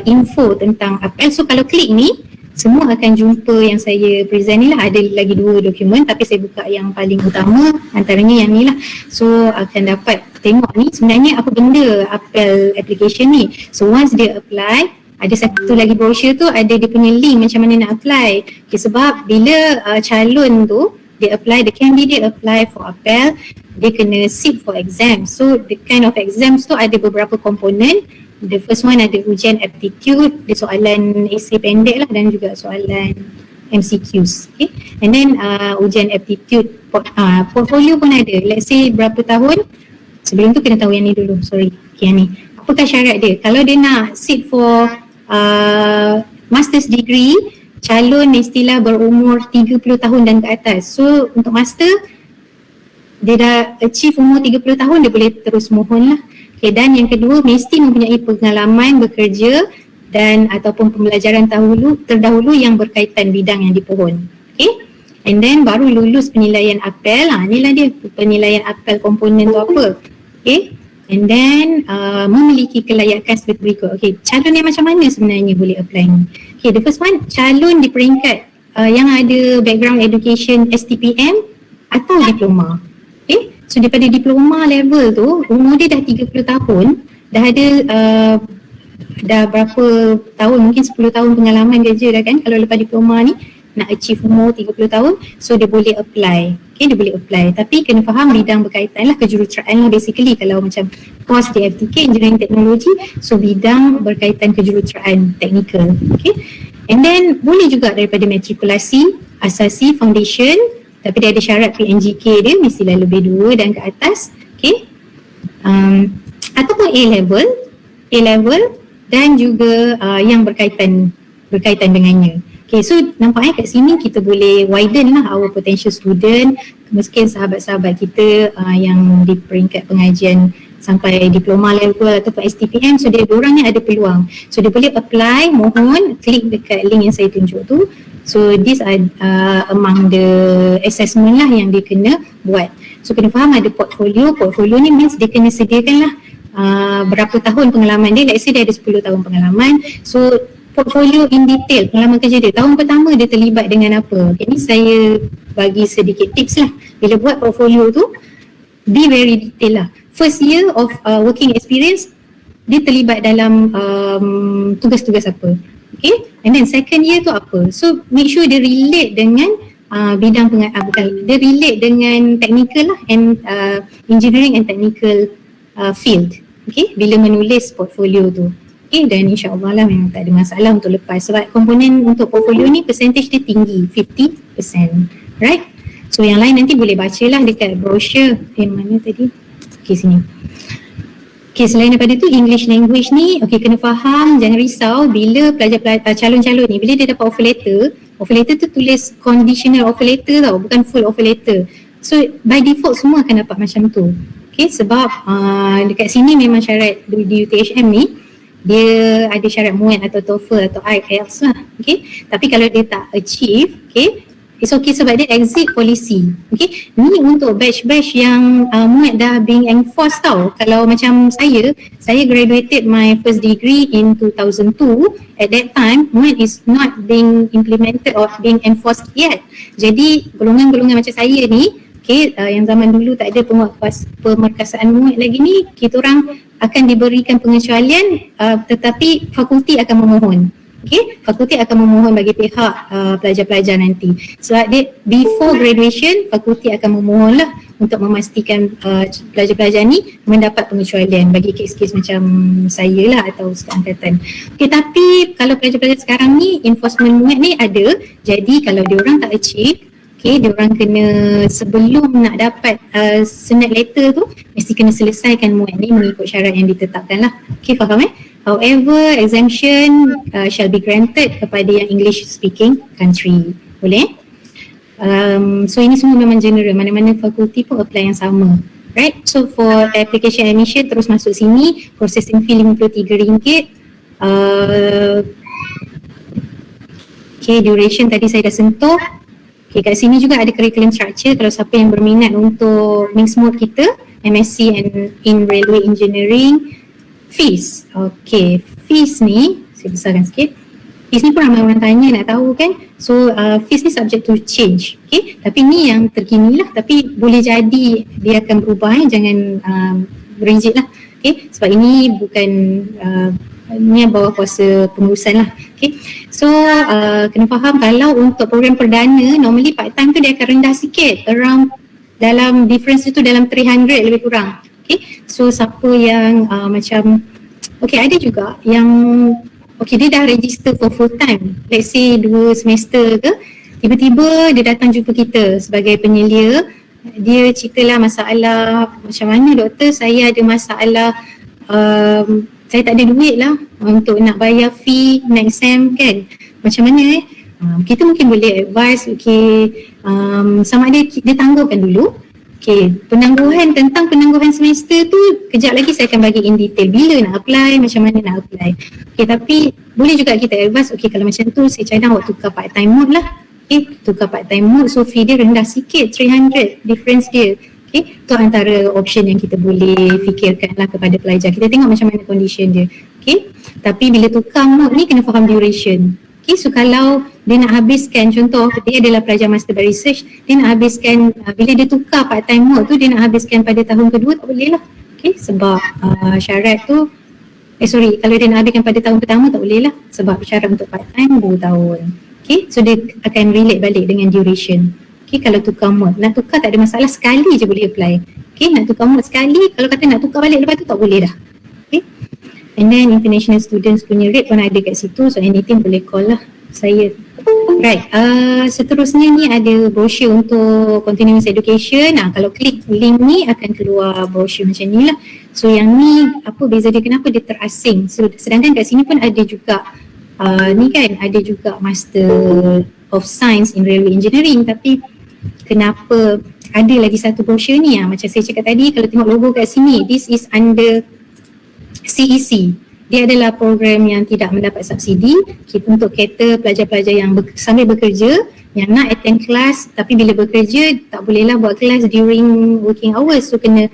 info tentang APEL. So kalau klik ni, semua akan jumpa yang saya present ni lah. Ada lagi 2 dokumen tapi saya buka yang paling utama, antaranya yang ni lah. So akan dapat tengok ni sebenarnya apa benda APEL application ni. So once dia apply, ada satu lagi brochure tu, ada dia punya link macam mana nak apply. Okay, sebab bila calon tu dia apply, the candidate apply for APEL, dia kena sit for exam. So the kind of exams tu ada beberapa komponen. The first one ada ujian aptitude, dia soalan esei pendek lah dan juga soalan MCQs. Okay. And then ujian aptitude, portfolio pun ada. Let's say berapa tahun, sebelum tu kena tahu yang ni dulu, sorry. Okay, yang ni. Apakah syarat dia? Kalau dia nak sit for master's degree, calon mestilah berumur 30 tahun dan ke atas. So untuk master, dia dah achieve umur 30 tahun, dia boleh terus mohon lah. Okay, dan yang kedua, mesti mempunyai pengalaman bekerja dan ataupun pembelajaran terdahulu yang berkaitan bidang yang dipohon. Okay, and then baru lulus penilaian APEL. Inilah dia penilaian APEL komponen tu apa. Okay, and then memiliki kelayakan seperti berikut. Okay, calon yang macam mana sebenarnya boleh apply ni? Okay, the first one, calon di peringkat yang ada background education STPM atau diploma. Okay, so daripada diploma level tu, umur dia dah 30 tahun, dah ada dah berapa tahun, mungkin 10 tahun pengalaman kerja dah kan, kalau lepas diploma ni nak achieve umur 30 tahun, so dia boleh apply. Okay, dia boleh apply, tapi kena faham bidang berkaitan lah, kejuruteraan lah basically. Kalau macam course di FTK Engineering Teknologi, so bidang berkaitan kejuruteraan technical. Okay, and then boleh juga daripada matrikulasi, asasi, foundation, tapi dia ada syarat PNGK dia mestilah lebih 2 dan ke atas. Okay, ataupun A-level dan juga yang berkaitan dengannya. Okay, so nampaknya kat sini kita boleh widen lah our potential student. Mungkin sahabat-sahabat kita yang di peringkat pengajian sampai diploma level ataupun STPM, so diorang ni ada peluang. So dia boleh apply, mohon klik dekat link yang saya tunjuk tu. So these are among the assessment lah yang dia kena buat. So kena faham ada portfolio ni means dia kena sediakan lah berapa tahun pengalaman dia. Let's say dia ada 10 tahun pengalaman, so portfolio in detail pengalaman kerja dia. Tahun pertama dia terlibat dengan apa. Ini saya bagi sedikit tips lah. Bila buat portfolio tu, be very detail lah. First year of working experience, dia terlibat dalam tugas-tugas apa. Okay, and then second year tu apa. So make sure dia relate dengan bidang dia relate dengan technical lah and engineering and technical field. Okay, bila menulis portfolio tu. Okay, dan insyaAllah lah memang tak ada masalah untuk lepas. Sebab komponen untuk portfolio ni percentage dia tinggi, 50%. Right? So yang lain nanti boleh baca lah dekat brochure. Mana tadi? Okay, sini. Okay, selain daripada tu English language ni, okay, kena faham, jangan risau bila calon-calon ni, bila dia dapat offer letter tu tulis conditional offer letter tau, bukan full offer letter. So by default semua akan dapat macam tu. Okay, sebab dekat sini memang syarat di UTHM ni, dia ada syarat MUAT atau TOEFL atau IELTS lah. Okay, tapi kalau dia tak achieve, okay, it's okay sebab dia exit policy. Okay, ni untuk batch-batch yang MUAT dah being enforced tau. Kalau macam saya graduated my first degree in 2002. At that time, MUAT is not being implemented or being enforced yet. Jadi golongan-golongan macam saya ni, okay, yang zaman dulu tak ada pemerkasaan MUAT lagi ni, kita orang akan diberikan pengecualian, tetapi fakulti akan memohon. Okay, fakulti akan memohon bagi pihak pelajar-pelajar nanti. Sebab dia before graduation, fakulti akan memohon lah untuk memastikan pelajar-pelajar ni mendapat pengecualian bagi kes-kes macam saya lah atau seangkatan. Okay, tapi kalau pelajar-pelajar sekarang ni, enforcement MUAT ni ada. Jadi kalau diorang tak achieve, okay, diorang kena sebelum nak dapat senat letter tu, mesti kena selesaikan MUAT ni mengikut syarat yang ditetapkan lah. Okay, faham However, exemption shall be granted kepada yang English speaking country. Boleh? So ini semua memang general, mana-mana fakulti pun apply yang sama. Right? So for application admission terus masuk sini, processing fee RM53. Okay, duration tadi saya dah sentuh. Okay, kat sini juga ada curriculum structure kalau siapa yang berminat untuk mixed mode kita, MSc in Railway Engineering. Fees, okay, fees ni saya besarkan sikit. Fees ni pun ramai orang tanya nak tahu kan. So fees ni subject to change. Okay, tapi ni yang terkini lah, tapi boleh jadi dia akan berubah jangan rigid lah. Okay, sebab ini bukan ni bawah kuasa pengurusan lah. Okay, so kena faham kalau untuk program perdana normally part time tu dia akan rendah sikit, around dalam difference tu dalam 300 lebih kurang. Okay, so siapa yang macam okay, ada juga yang okay, dia dah register for full time, let's say 2 semester ke, tiba-tiba dia datang jumpa kita sebagai penyelia. Dia ceritalah masalah, macam mana doktor, saya ada masalah, saya tak ada duit lah untuk nak bayar fee next sem kan, macam mana kita mungkin boleh advise, okay, sama ada dia tangguhkan dulu. Okay, tentang penangguhan semester tu kejap lagi saya akan bagi in detail bila nak apply, macam mana nak apply. Okay, tapi boleh juga kita advise, okay kalau macam tu saya cadang awak tukar part time mode lah. Okay, tukar part time mode, so fee dia rendah sikit, 300 difference dia. Okay, tu antara option yang kita boleh fikirkan lah kepada pelajar. Kita tengok macam mana condition dia. Okay, tapi bila tukar mode ni kena faham duration. Okay, so kalau dia nak habiskan, contoh dia adalah pelajar master by research, dia nak habiskan, bila dia tukar part time mode tu dia nak habiskan pada tahun kedua, tak boleh lah. Okay, sebab syarat tu, kalau dia nak habiskan pada tahun pertama tak boleh lah, sebab syarat untuk part time 2 tahun. Okay, so dia akan relate balik dengan duration. Okay, kalau tukar mode, nak tukar tak ada masalah, sekali je boleh apply. Okay, nak tukar mode sekali, kalau kata nak tukar balik lepas tu tak boleh dah. Okay, and then international students punya rate pun ada kat situ, so anything boleh call lah saya. Right, seterusnya ni ada brochure untuk continuous education. Kalau klik link ni akan keluar brochure macam ni lah. So yang ni apa beza dia, kenapa dia terasing, so, sedangkan kat sini pun ada juga ni kan, ada juga Master of Science in Railway Engineering, tapi kenapa ada lagi satu brochure ni, macam saya cakap tadi, kalau tengok logo kat sini, this is under CEC. Dia adalah program yang tidak mendapat subsidi untuk cater pelajar-pelajar yang sambil bekerja, yang nak attend kelas tapi bila bekerja tak bolehlah buat kelas during working hours, so kena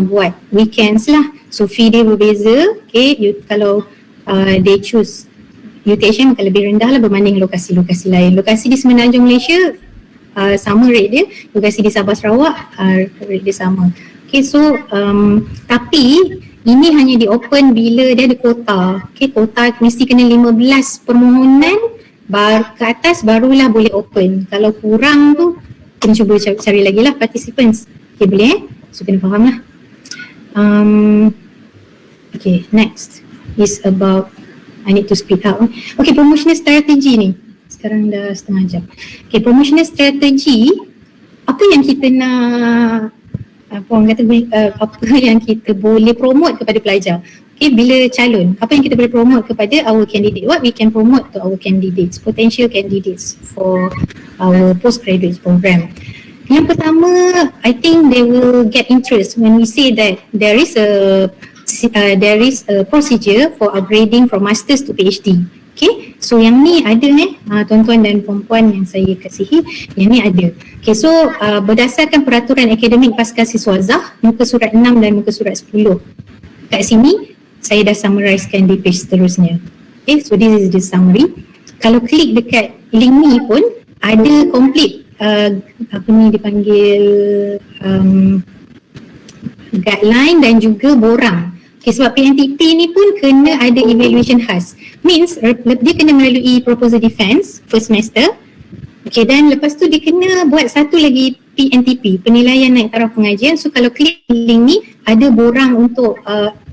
buat weekends lah. So fee dia berbeza. Okay, kalau they choose UTHM akan lebih rendah lah berbanding lokasi-lokasi lain. Lokasi di Semenanjung Malaysia sama rate dia, lokasi di Sabah Sarawak rate dia sama. Okay, so tapi ini hanya di open bila dia ada kuota. Okay, kuota mesti kena 15 permohonan ke atas barulah boleh open. Kalau kurang tu kena cuba cari lagi lah participants. Okay, boleh so kena faham lah. Okay, next is about, I need to speak up. Okay, promotional strategy ni. Sekarang dah setengah jam. Okay, promotional strategy, apa yang kita nak, apa yang kita boleh promote kepada pelajar. Okay, bila calon, apa yang kita boleh promote kepada our candidate, what we can promote to our candidates, potential candidates for our postgraduate program. Yang pertama, I think they will get interest when we say that there is a procedure for upgrading from masters to PhD. Okay, so yang ni ada tuan-tuan dan puan-puan yang saya kasihi, yang ni ada. Okay, so berdasarkan peraturan akademik pasca siswazah muka surat 6 dan muka surat 10. Kat sini saya dah summarizekan di page seterusnya. Okay, so this is the summary. Kalau klik dekat link ni pun ada complete apa ni dipanggil guideline dan juga borang. Okay, sebab PNTP ni pun kena ada evaluation khas. Means dia kena melalui proposal defense first semester. Okay, dan lepas tu dia kena buat satu lagi PNTP, penilaian naik taraf pengajian. So kalau klik link ni ada borang untuk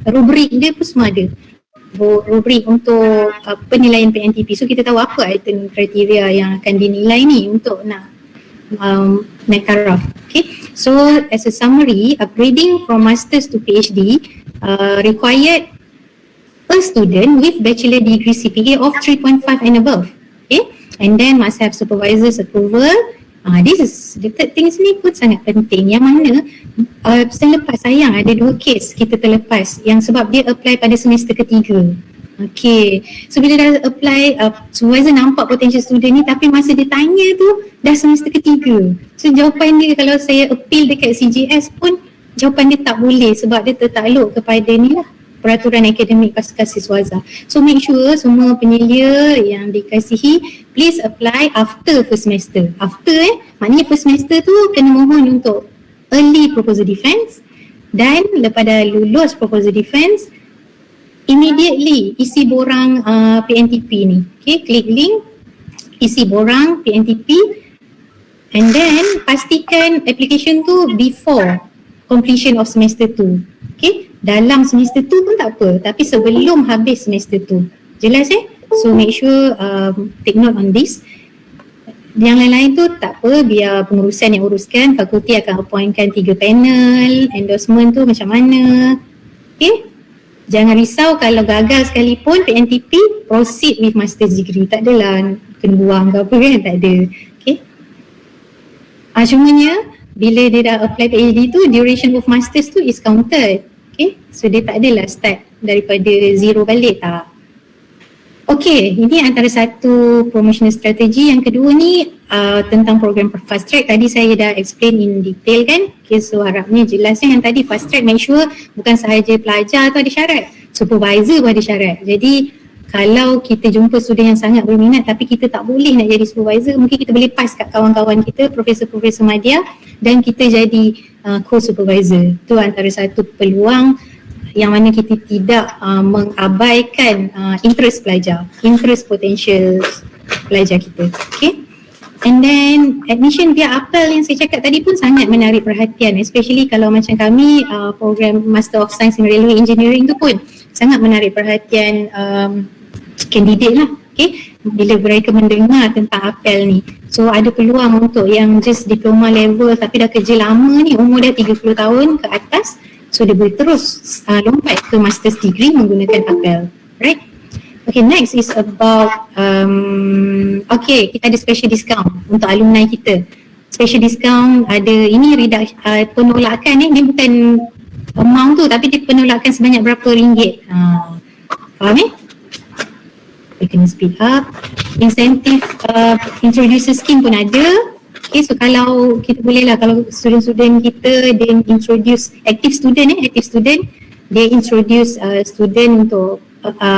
rubrik dia pun semua ada. Rubrik untuk penilaian PNTP. So kita tahu apa item kriteria yang akan dinilai ni untuk nak naik taraf. Okay, so as a summary, upgrading from masters to PhD required a student with bachelor degree CPA of 3.5 and above. Okay, and then must have supervisor's approval. This is the third things ni pun sangat penting, yang mana selepas sayang ada 2 kes kita terlepas yang sebab dia apply pada semester ketiga. Okay, so bila dah apply, supervisor nampak potential student ni tapi masa dia tanya tu dah semester ketiga. So jawapan dia kalau saya appeal dekat CJS pun jawapan dia tak boleh sebab dia tertakluk kepada ni lah, peraturan akademik pasca siswaza. So make sure semua penyelia yang dikasihi, please apply after first semester. After maknanya first semester tu kena mohon untuk early proposal defense, dan lepas dah lulus proposal defense, immediately isi borang PNTP ni. Okay, klik link, isi borang PNTP, and then pastikan application tu before completion of semester 2. Okay, dalam semester 2 pun tak apa, tapi sebelum habis semester 2. Jelas So make sure take note on this. Yang lain-lain tu tak apa, biar pengurusan yang uruskan. Fakulti akan appointkan 3 panel, endorsement tu macam mana. Okay, jangan risau kalau gagal sekalipun PNTP, proceed with master's degree. Tak adalah kena buang ke apa kan, tak ada. Okay, cumanya bila dia dah apply PhD tu, duration of masters tu is counted. Okay, so dia tak adalah start daripada zero balik, tak. Okay, ini antara satu promotional strategy. Yang kedua ni tentang program fast track. Tadi saya dah explain in detail kan. Okay, so harapnya jelas. Yang tadi fast track, make sure bukan sahaja pelajar tu ada syarat, supervisor pun ada syarat. Jadi kalau kita jumpa student yang sangat berminat tapi kita tak boleh nak jadi supervisor, mungkin kita boleh pass kat kawan-kawan kita, profesor-profesor madya, dan kita jadi co-supervisor. Itu antara satu peluang yang mana kita tidak mengabaikan interest pelajar, interest potential pelajar kita. Okay, and then admission via apel yang saya cakap tadi pun sangat menarik perhatian, especially kalau macam kami program Master of Science in Railway Engineering tu pun sangat menarik perhatian kandidat lah. Okay, bila mereka mendengar tentang apel ni, so ada peluang untuk yang just diploma level tapi dah kerja lama ni, umur dah 30 tahun ke atas, so dia boleh terus lompat ke master's degree menggunakan apel. Right? Okay, next is about okay, kita ada special discount untuk alumni kita. Special discount ada, ini penolakan ni, dia bukan amount tu tapi dia penolakan sebanyak berapa ringgit. Faham We kena speed up. Incentive introducer scheme pun ada. Okay, so kalau kita boleh lah, kalau student-student kita dia introduce active student dia introduce student untuk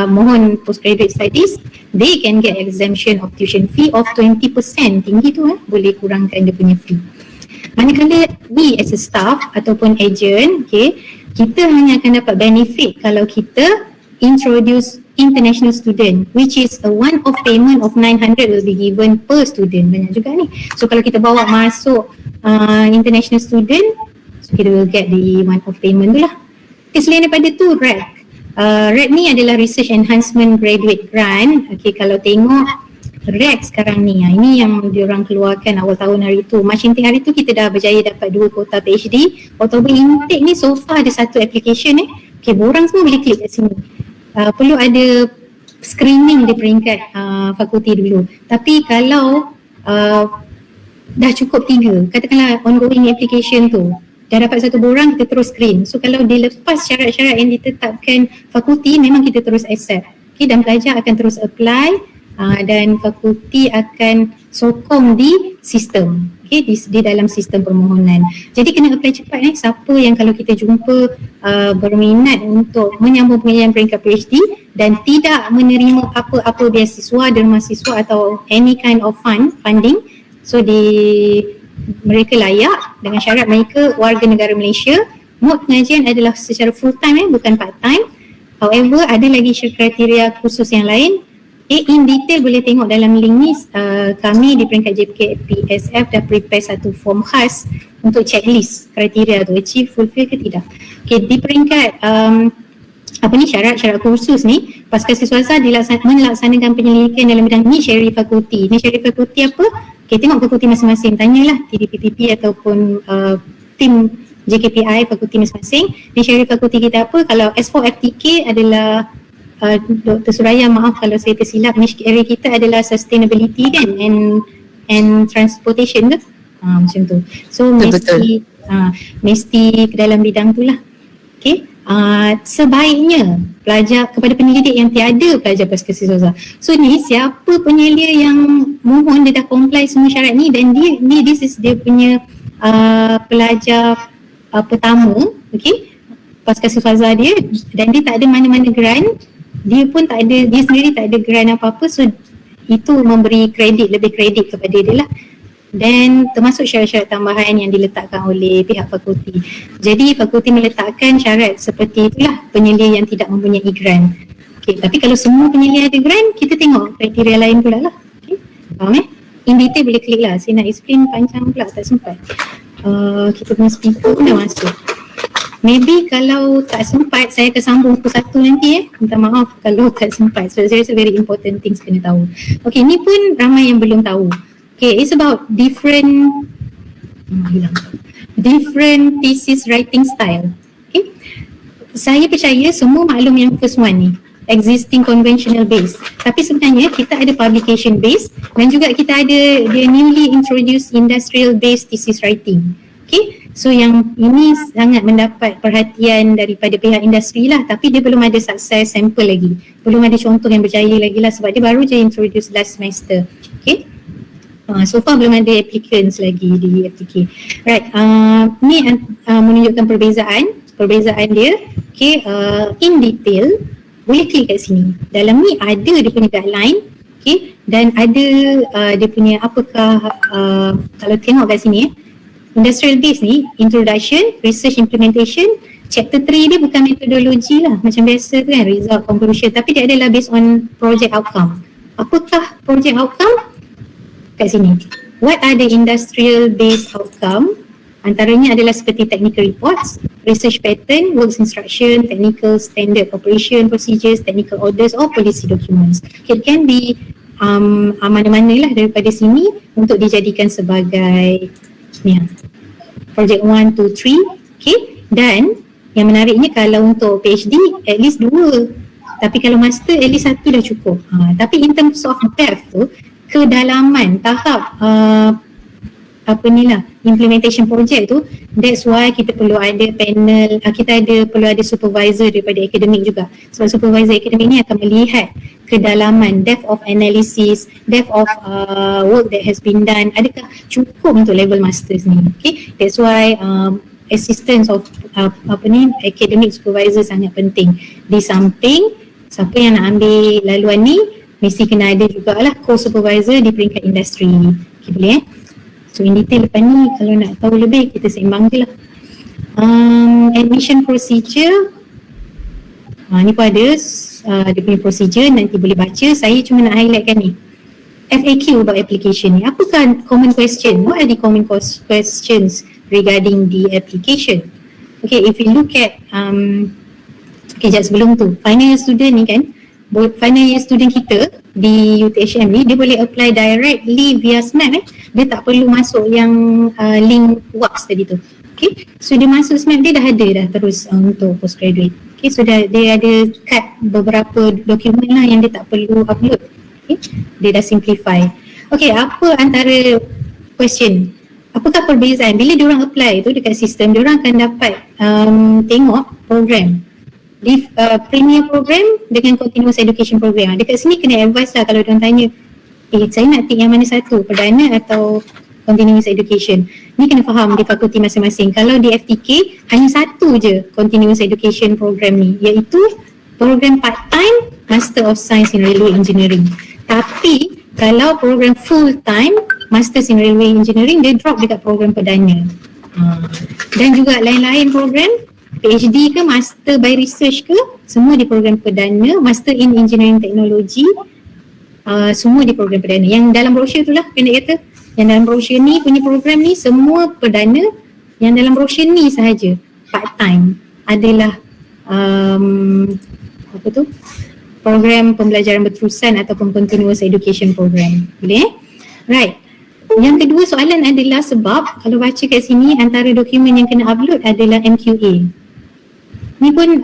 mohon postgraduate studies, they can get exemption of tuition fee of 20%. Tinggi tu boleh kurangkan dia punya fee. Manakala we as a staff ataupun agent, okay, kita hanya akan dapat benefit kalau kita introduce international student, which is a one-off payment of 900 will be given per student. Banyak juga ni. So kalau kita bawa masuk international student, so kita will get the one-off payment tu lah. Okay, selain daripada tu, REC. REC ni adalah Research Enhancement Graduate Grant. Okay, kalau tengok REC sekarang ni, ini yang diorang keluarkan awal tahun hari tu. March intake hari tu kita dah berjaya dapat 2 kota PhD. Oktober intake ni so far ada 1 application Okay, borang semua boleh klik kat sini. Perlu ada screening di peringkat fakulti dulu. Tapi kalau dah cukup 3, katakanlah ongoing application tu, dah dapat 1 borang, kita terus screen. So kalau dilepas syarat-syarat yang ditetapkan fakulti, memang kita terus accept. Okay, dan pelajar akan terus apply dan fakulti akan sokong di sistem. Okay, di dalam sistem permohonan. Jadi kena apply cepat siapa yang kalau kita jumpa berminat untuk menyambung pengajian peringkat PhD dan tidak menerima apa-apa beasiswa dan mahasiswa atau any kind of funding, so mereka layak dengan syarat mereka warga negara Malaysia. Mode pengajian adalah secara full time bukan part time. However, ada lagi kriteria khusus yang lain. In detail boleh tengok dalam link ni. Kami di peringkat JPSF dah prepare satu form khas untuk checklist kriteria tu, achieve, fulfill ke tidak. Okay, di peringkat syarat-syarat khusus ni, pasca siswaza melaksanakan penyelidikan dalam bidang niche area fakulti. Niche area fakulti apa? Okay, tengok fakulti masing-masing, tanyalah TDPPP ataupun tim JKPI fakulti masing-masing. Niche area fakulti kita apa? Kalau S4 FTK adalah Dr. Suraya, maaf kalau saya tersilap, niche area kita adalah sustainability kan, and transportation ke? Macam tu. So mesti ke dalam bidang tu lah. Okay. Sebaiknya pelajar, kepada penyelidik yang tiada pelajar pasca siswaza. So ni siapa penyelia yang mohon dia dah comply semua syarat ni dan this is dia punya pelajar pertama, okay. pasca sufaza dia, dan dia tak ada mana-mana grant, dia pun tak ada, dia sendiri tak ada grant apa-apa, so itu memberi kredit, lebih kredit kepada dia lah. Dan termasuk syarat-syarat tambahan yang diletakkan oleh pihak fakulti. Jadi fakulti meletakkan syarat seperti itulah penyelia yang tidak mempunyai grant. Okay, tapi kalau semua penyelia ada grant, kita tengok kriteria lain pula lah. Okay, faham in detail boleh klik lah, saya nak explain panjang pula tak sempat. Kita punya speaker pun dah masuk. Maybe kalau tak sempat, saya akan sambung pukul 1 nanti minta maaf kalau tak sempat. So it's very important things kena tahu. Okay, ni pun ramai yang belum tahu. Okay, it's about different thesis writing style. Okay, saya percaya semua maklum yang first one ni, existing conventional base. Tapi sebenarnya kita ada publication base dan juga kita ada the newly introduced industrial based thesis writing. Okay, so yang ini sangat mendapat perhatian daripada pihak industri lah, tapi dia belum ada success sample lagi. Belum ada contoh yang berjaya lagi lah sebab dia baru je introduce last semester. Okay, so far belum ada applicants lagi di FTK. Right, ni menunjukkan perbezaan dia. Okay, in detail boleh klik kat sini. Dalam ni ada dia punya guideline, okay, dan ada dia punya apakah kalau tengok kat sini industrial base ni, introduction, research implementation, chapter 3 dia bukan metodologi lah macam biasa tu kan, result, conclusion, tapi dia adalah based on project outcome. Apakah project outcome? Kat sini. What are the industrial based outcome? Antaranya adalah seperti technical reports, research pattern, works instruction, technical standard operation procedures, technical orders or policy documents. It can be mana-mana lah daripada sini untuk dijadikan sebagai ni, project 1, 2, 3. Okay, dan yang menariknya kalau untuk PhD at least 2, tapi kalau master at least 1 dah cukup. Tapi in terms of depth tu, kedalaman tahap implementation project tu, that's why kita perlu ada panel, perlu ada supervisor daripada akademik juga. Sebab supervisor akademik ni akan melihat kedalaman, depth of analysis, depth of work that has been done, adakah cukup untuk level masters ni. Okay, that's why assistance of academic supervisor sangat penting. Di samping siapa yang nak ambil laluan ni mesti kena ada jugalah co-supervisor di peringkat industri. Okay, boleh So in detail lepas ni kalau nak tahu lebih kita sembang je lah. Admission procedure, ni pun ada dia punya procedure, nanti boleh baca. Saya cuma nak highlightkan ni FAQ about application ni. Apakah common question? What are the common questions regarding the application? Okay, if you look at okay, jap sebelum tu, final year student ni kan, final year student kita di UTHM ni, dia boleh apply directly via SMAP. Dia tak perlu masuk yang link WAPS tadi tu. Okay, so dia masuk SMAP dia dah ada dah terus untuk postgraduate. Okay, so dia ada cut beberapa dokumen lah yang dia tak perlu upload. Okay, dia dah simplify. Okay, apa antara question? Apakah perbezaan bila diorang apply tu dekat sistem, diorang akan dapat tengok program di premier program dengan continuous education program. Dekat sini kena advise lah kalau diorang tanya, saya nak tick yang mana satu, perdana atau continuous education. Ni kena faham di fakulti masing-masing. Kalau di FTK hanya satu je continuous education program ni, iaitu program part-time Master of Science in Railway Engineering. Tapi kalau program full-time Masters in Railway Engineering, dia drop dekat program perdana. Dan juga lain-lain program, PhD ke, Master by Research ke, semua di program perdana, Master in Engineering Technology, semua di program perdana. Yang dalam brosur tu lah kena kata, yang dalam brosur ni punya program ni semua perdana, yang dalam brosur ni sahaja part-time adalah program pembelajaran berterusan ataupun continuous education program. Boleh Right. Yang kedua soalan adalah sebab kalau baca kat sini antara dokumen yang kena upload adalah MQA. Ni pun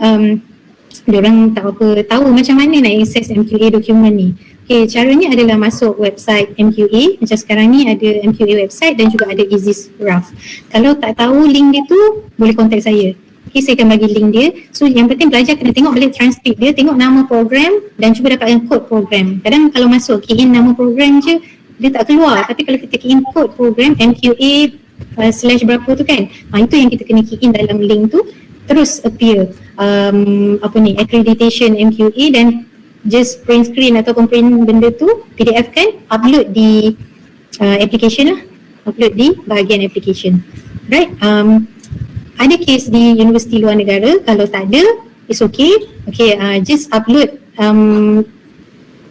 diorang tak apa tahu macam mana nak access MQA dokumen ni. Okay, caranya adalah masuk website MQA. Macam sekarang ni ada MQA website dan juga ada Easy Rough. Kalau tak tahu link dia tu, boleh contact saya. Okay, saya akan bagi link dia. So yang penting pelajar kena tengok balik transkrip dia, tengok nama program dan cuba dapatkan kod program. Kadang kalau masuk key in nama program je, dia tak keluar. Tapi kalau kita key in kod program MQA / berapa tu kan, itu yang kita kena key in dalam link tu. terus appear accreditation MQA, dan just print screen ataupun print benda tu, PDF kan, upload di application lah, upload di bahagian application, right? Ada case di universiti luar negara, kalau tak ada, it's okay, just upload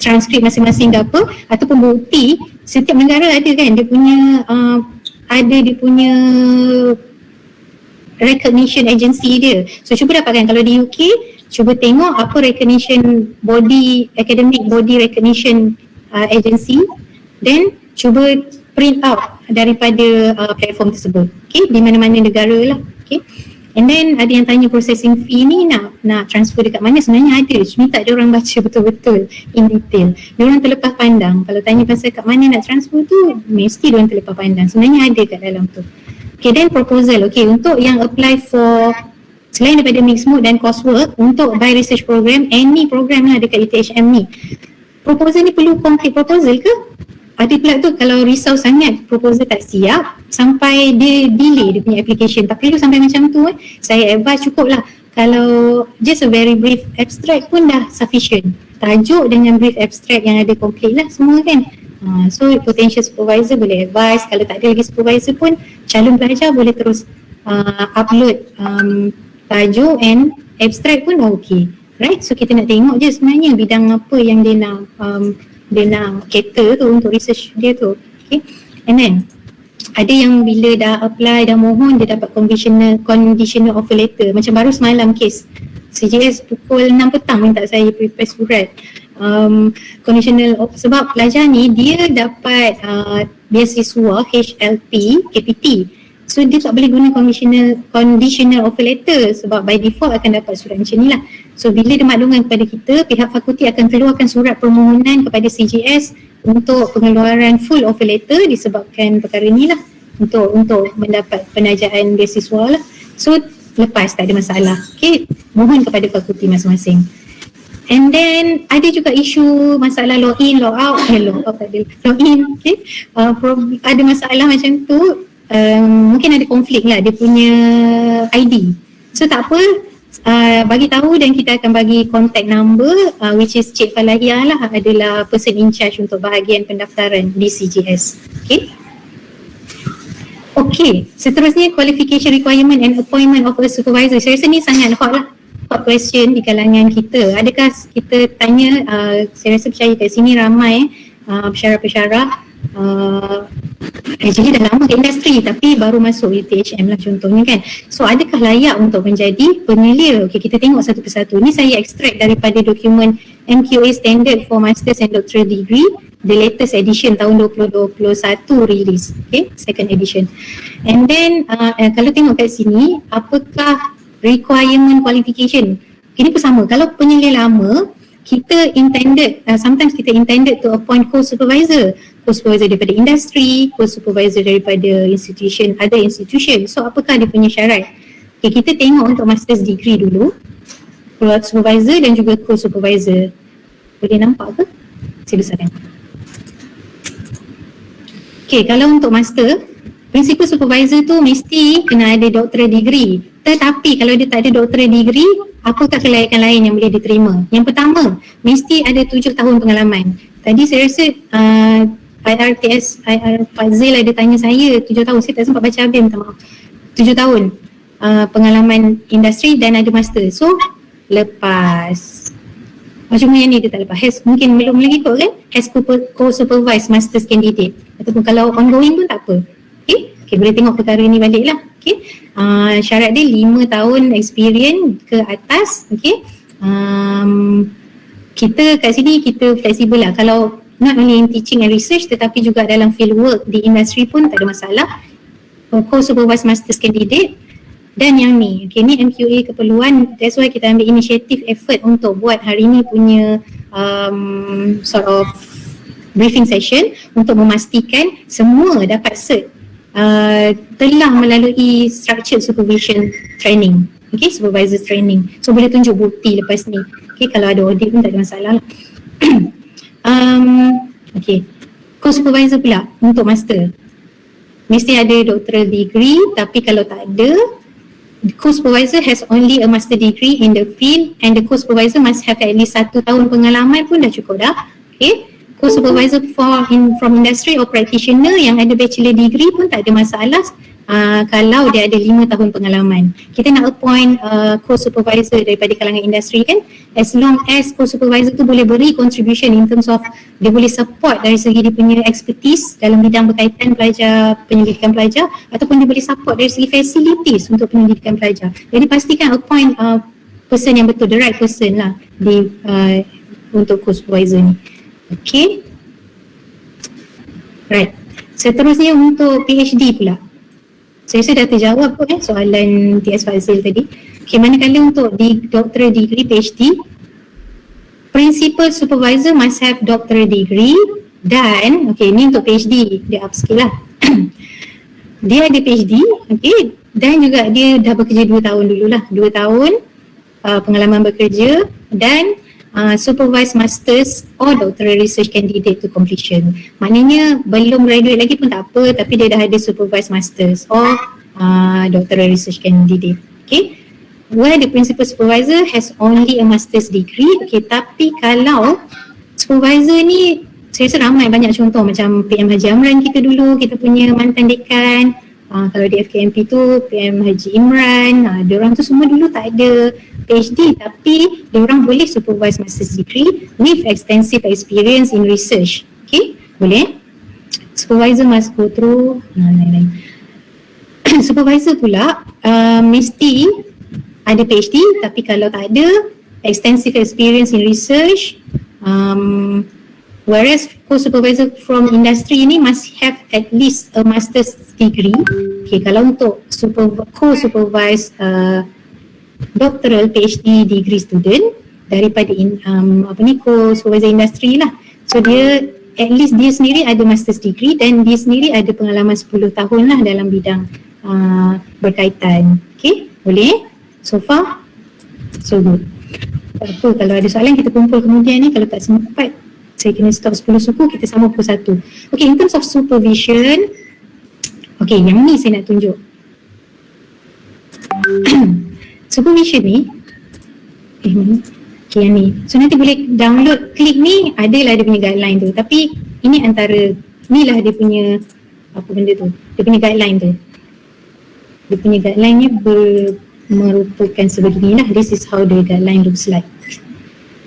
transkrip masing-masing ke apa, ataupun bukti. Setiap negara ada kan, dia punya dia punya recognition agency dia. So cuba dapatkan, kalau di UK, cuba tengok apa recognition body, academic body recognition agency, then cuba print out daripada platform tersebut, okay, di mana-mana negara lah, okay. And then ada yang tanya processing fee ni nak transfer dekat mana, sebenarnya ada, cuma tak ada orang baca betul-betul in detail, diorang terlepas pandang. Kalau tanya pasal kat mana nak transfer tu, mesti diorang terlepas pandang, sebenarnya ada kat dalam tu. Okay, then proposal, okay, untuk yang apply for selain daripada mixed mode dan coursework, untuk by research program, any program lah dekat UTHM ni, proposal ni perlu complete proposal ke? Ada pula tu kalau risau sangat proposal tak siap sampai dia delay dia punya application, tak perlu sampai macam tu. Saya advise cukup lah kalau just a very brief abstract pun dah sufficient, tajuk dengan brief abstract yang ada complete lah semua kan. So potential supervisor boleh advise, kalau tak ada lagi supervisor pun calon pelajar boleh terus upload tajuk and abstract pun dah okay, right? So kita nak tengok je sebenarnya bidang apa yang dia nak cater tu untuk research dia tu, okay. And then ada yang bila dah apply, dah mohon, dia dapat conditional offer letter. Macam baru semalam kes CJS pukul 6 petang minta saya prepare surat conditional sebab pelajar ni dia dapat beasiswa HLP KPT. So dia tak boleh guna conditional offer letter sebab by default akan dapat surat macam ni lah. So bila dia maklumkan kepada kita, pihak fakulti akan keluarkan surat permohonan kepada CJS untuk pengeluaran full offer letter disebabkan perkara ni lah, untuk mendapat penajaan beasiswa lah. So lepas tak ada masalah, okay, mohon kepada fakulti masing-masing. And then ada juga isu masalah login, logout, login, okay. Ada masalah macam tu. Mungkin ada konflik lah dia punya ID. So tak apa, bagi tahu dan kita akan bagi contact number which is Cik Falahia lah, adalah person in charge untuk bahagian pendaftaran di CJS. Okay, seterusnya qualification requirement and appointment of a supervisor. Saya rasa ni sangat hot lah, hot question di kalangan kita. Adakah kita tanya, saya rasa percaya kat sini ramai pensyarah-pensyarah jadi dah lama ke industri tapi baru masuk UTHM lah contohnya kan. So adakah layak untuk menjadi penyelia? Okay, kita tengok satu persatu. Ni saya extract daripada dokumen MQA Standard for Masters and Doctoral Degree, the latest edition tahun 2021 release, okay, second edition. And then kalau tengok kat sini, apakah requirement qualification? Ini pun sama, kalau penyelia lama kita intended, sometimes kita intended to appoint co-supervisor daripada industri, co-supervisor daripada institution, other institution. So apakah dia punya syarat? Okay, kita tengok untuk master's degree dulu, supervisor dan juga co-supervisor. Boleh nampak ke? Saya besarkan. Okay, kalau untuk master, principal supervisor tu mesti kena ada doctoral degree. Tetapi kalau dia tak ada doctoral degree, apakah kelayakan lain yang boleh diterima? Yang pertama, mesti ada 7 tahun pengalaman. Tadi saya rasa IR Fazil ada tanya saya 7 tahun, saya tak sempat baca habis, minta maaf. 7 tahun pengalaman industri dan ada master. So lepas. Cuma yang ni dia tak lepas. Mungkin belum lagi kot kan? Has co-supervised master's candidate. Ataupun kalau ongoing pun tak apa. Okay, boleh tengok perkara ni balik lah. Okay. Syarat dia 5 tahun experience ke atas. Okay. Kita kat sini kita fleksibel lah. Kalau not only in teaching and research tetapi juga dalam field work di industri pun tak ada masalah. Co-supervised master's candidate. Dan yang ni, okay, ni MQA keperluan. That's why kita ambil initiative effort untuk buat hari ni punya sort of briefing session untuk memastikan semua dapat cert. Telah melalui structured supervision training, okay, supervisor training. So boleh tunjuk bukti lepas ni. Okay, kalau ada audit pun tak ada masalah lah. Okay, co-supervisor pula untuk master mesti ada doctoral degree, tapi kalau tak ada, the co-supervisor has only a master degree in the field and the co-supervisor must have at least 1 tahun pengalaman pun dah cukup dah. Okay. Co-supervisor from industry or practitioner yang ada bachelor degree pun tak ada masalah kalau dia ada 5 tahun pengalaman. Kita nak appoint co-supervisor daripada kalangan industri kan, as long as co-supervisor tu boleh beri contribution in terms of dia boleh support dari segi dia punya expertise dalam bidang berkaitan pelajar, penyelidikan pelajar, ataupun dia boleh support dari segi facilities untuk penyelidikan pelajar. Jadi pastikan appoint person yang betul, the right person lah di untuk co-supervisor ni. Okay. Right. Seterusnya untuk PhD pula. Saya rasa dah terjawab kot soalan TS Fazil tadi. Okay, manakala untuk doctoral degree PhD, principal supervisor must have doctoral degree dan, okay ni untuk PhD, dia up sikit lah. Dia ada PhD, okay, dan juga dia dah bekerja 2 tahun dululah, 2 tahun pengalaman bekerja dan supervised masters or doctoral research candidate to completion. Maknanya belum graduate lagi pun tak apa, tapi dia dah ada supervised masters or doctoral research candidate. Okay, where the principal supervisor has only a master's degree. Okay, tapi kalau supervisor ni, saya rasa ramai banyak contoh macam PM Haji Amran kita dulu, kita punya mantan dekan. Kalau di FKMP tu PM Haji Imran, diorang tu semua dulu tak ada PhD tapi diorang boleh supervise master's degree with extensive experience in research. Okay, boleh? Supervisor must go through supervisor pula mesti ada PhD tapi kalau tak ada extensive experience in research, whereas co-supervisor from industry ni must have at least a master's degree. Okay, kalau untuk co-supervise doctoral PhD degree student daripada co-supervisor industry lah. So dia at least dia sendiri ada master's degree dan dia sendiri ada pengalaman 10 tahun lah dalam bidang berkaitan. Okay, boleh? So far, so good. Tak apa, kalau ada soalan kita kumpul kemudian ni, kalau tak sempat saya kena stop 10 suku, kita sama pukul 1. Okay, in terms of supervision, okay, yang ni saya nak tunjuk. Supervision ni, okay yang ni. So nanti boleh download, klik ni, adalah dia punya guideline tu. Tapi ini antara, inilah dia punya, apa benda tu, dia punya guideline tu. Dia punya guideline ni merupakan sebeginilah. This is how the guideline looks like.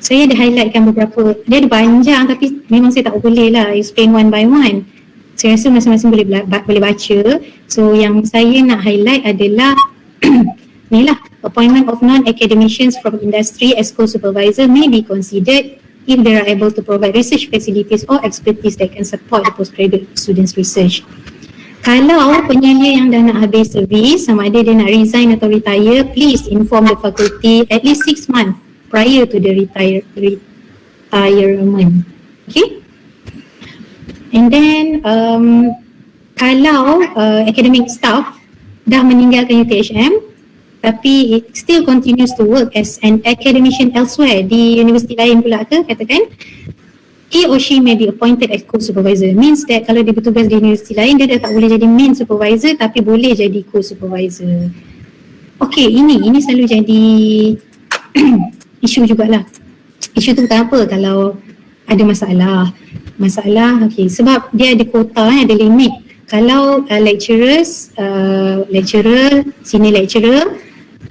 Saya ada highlightkan beberapa, dia ada panjang tapi memang saya tak boleh lah explain one by one. Saya rasa masing-masing boleh baca. So yang saya nak highlight adalah ni lah, appointment of non-academicians from industry as co-supervisor may be considered if they are able to provide research facilities or expertise that can support the postgraduate students' research. Kalau penyelia yang dah nak habis servis, sama ada dia nak resign atau retire, please inform the faculty at least 6 months prior to the retirement. Okay. And then kalau academic staff dah meninggalkan UTHM tapi it still continues to work as an academician elsewhere di universiti lain pula ke, katakan he or she may be appointed as co-supervisor. Means that kalau dia bertugas di universiti lain, dia dah tak boleh jadi main supervisor tapi boleh jadi co-supervisor. Okay, ini selalu jadi isu jugalah. Isu tu tak apa kalau ada masalah, okay, sebab dia ada kuota, ada limit. Kalau lecturer, senior lecturer,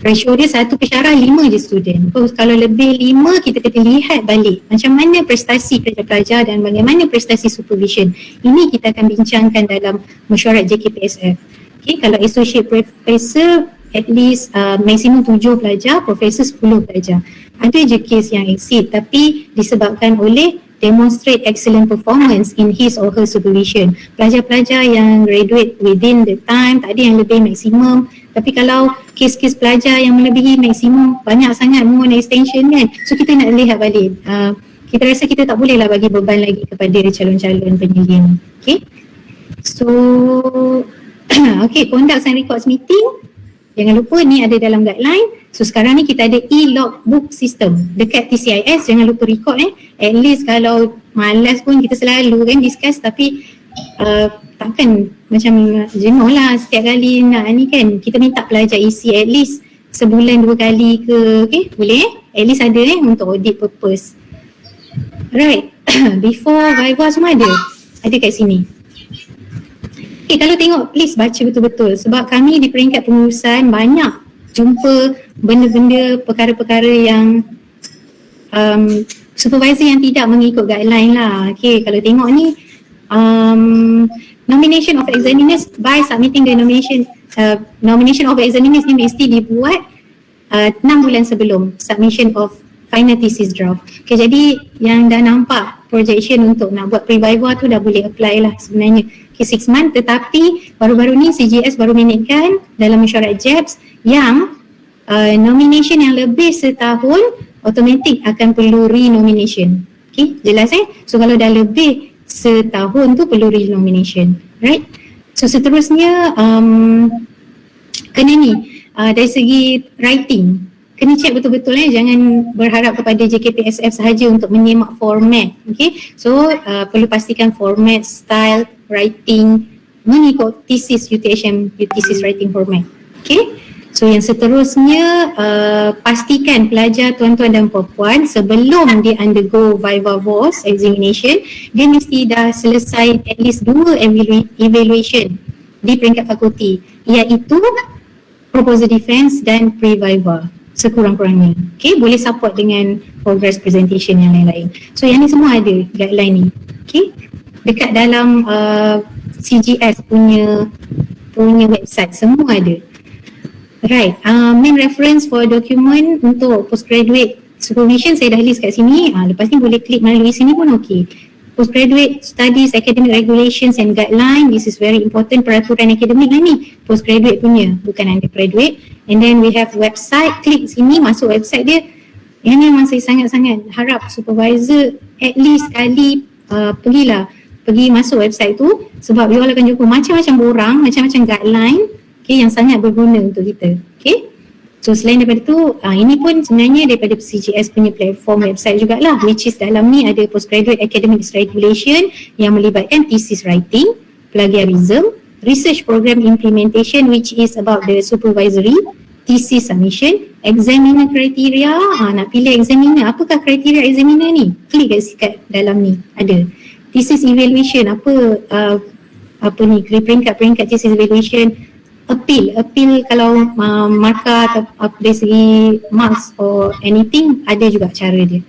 ratio dia 1/5 je student. Kalau lebih 5, kita kena lihat balik macam mana prestasi pelajar-pelajar dan bagaimana prestasi supervision. Ini kita akan bincangkan dalam mesyuarat JKPSF. Okay, kalau associate professor at least maksimum 7 pelajar, profesor 10 pelajar. Ada je kes yang exceed tapi disebabkan oleh demonstrate excellent performance in his or her supervision. Pelajar-pelajar yang graduate within the time, tak ada yang lebih maksimum. Tapi kalau kes-kes pelajar yang melebihi maksimum, banyak sangat mohon extension kan. So kita nak lihat balik. Kita rasa kita tak boleh lah bagi beban lagi kepada calon-calon penyelia ni. Okay. So, okay, conduct and records meeting. Jangan lupa ni ada dalam guideline. So sekarang ni kita ada e-logbook system dekat TCIS, jangan lupa record At least kalau malas pun kita selalu kan discuss tapi takkan macam jenuh lah setiap kali nak ni kan. Kita minta pelajar isi at least sebulan 2 kali ke, okay, boleh at least ada untuk audit purpose. Right. Before Viva semua ada kat sini. Okay, kalau tengok please baca betul-betul sebab kami di peringkat pengurusan banyak jumpa benda-benda perkara-perkara yang supervisor yang tidak mengikut guideline lah. Okay, kalau tengok ni nomination of examiners by submitting the nomination of examiners ni mesti dibuat 6 bulan sebelum submission of final thesis draft. Okay, jadi yang dah nampak projection untuk nak buat pre-viva tu dah boleh apply lah sebenarnya. Okay, 6 months, tetapi baru-baru ni CGS baru menaikkan dalam mesyuarat JEBS yang nomination yang lebih setahun automatic akan perlu re-nomination. Okay, jelas So kalau dah lebih setahun tu perlu re-nomination, right? So seterusnya kena ni dari segi writing kena check betul-betul jangan berharap kepada JKPSF sahaja untuk menyemak format. Okay, so perlu pastikan format, style, writing mengikut thesis UTHM thesis writing format. Okay, so yang seterusnya pastikan pelajar tuan-tuan dan puan-puan sebelum dia undergo Viva Voce examination dia mesti dah selesai at least 2 evaluation di peringkat fakulti, iaitu proposal defense dan pre-viva sekurang-kurangnya. Okay, boleh support dengan progress presentation yang lain-lain. So yang ni semua ada guideline ni. Okay, dekat dalam CGS punya website semua ada. Right, main reference for document untuk postgraduate supervision saya dah list kat sini. Lepas ni boleh klik melalui sini pun okey. Postgraduate Studies Academic Regulations and Guideline, this is very important, peraturan akademik lah ni, postgraduate punya, bukan undergraduate. And then we have website, klik sini, masuk website dia. Yang ni memang saya sangat-sangat harap supervisor at least sekali pergi masuk website tu sebab you all akan jumpa macam-macam borang, macam-macam guideline yang sangat berguna untuk kita. Okay, so selain daripada tu, ini pun sebenarnya daripada CGS punya platform website jugalah, which is dalam ni ada Postgraduate Academic Regulation yang melibatkan thesis writing, plagiarism, research program implementation which is about the supervisory, thesis submission, examiner criteria, nak pilih examiner, apakah kriteria examiner ni? Klik kat dalam ni, ada. Thesis evaluation, apa ni, peringkat thesis evaluation, appeal kalau markah atau dari segi marks or anything, ada juga cara dia.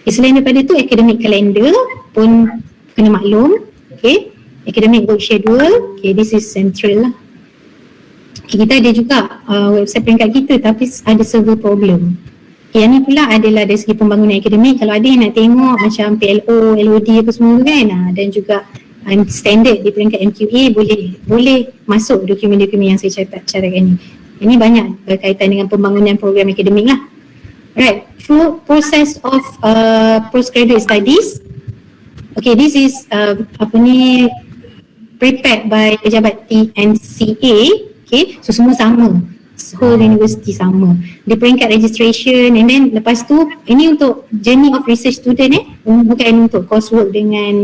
Okay, selain daripada tu, academic calendar pun kena maklum. Okay, academic work schedule, okay, this is central lah. Okay, kita ada juga website peringkat kita tapi ada server problem. Okay, yang ni pula adalah dari segi pembangunan akademik. Kalau ada yang nak tengok macam PLO, LOD apa semua kan, dan juga standard di peringkat MQA, boleh masuk dokumen-dokumen yang saya cakapkan ni. Ini banyak berkaitan dengan pembangunan program akademik lah. Right, process of postgraduate studies. Okay, this is prepared by pejabat TNCA. Okay, so semua sama, whole university sama. Di peringkat registration, and then lepas tu ini untuk journey of research student bukan untuk coursework dengan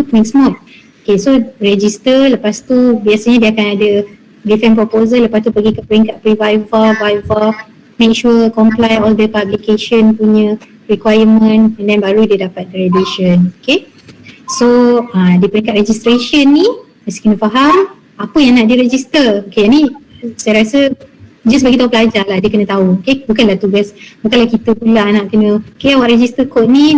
points mode. Okay, so register, lepas tu biasanya dia akan ada defend proposal, lepas tu pergi ke peringkat pre-viva, viva, make sure comply all the publication punya requirement, and then baru dia dapat graduation. Okay, so di peringkat registration ni mesti kena faham apa yang nak diregister. Okay, ni saya rasa just bagi tahu pelajar lah, dia kena tahu. Okay, bukanlah tugas, bukanlah kita pula nak kena, okay, awak register kod ni.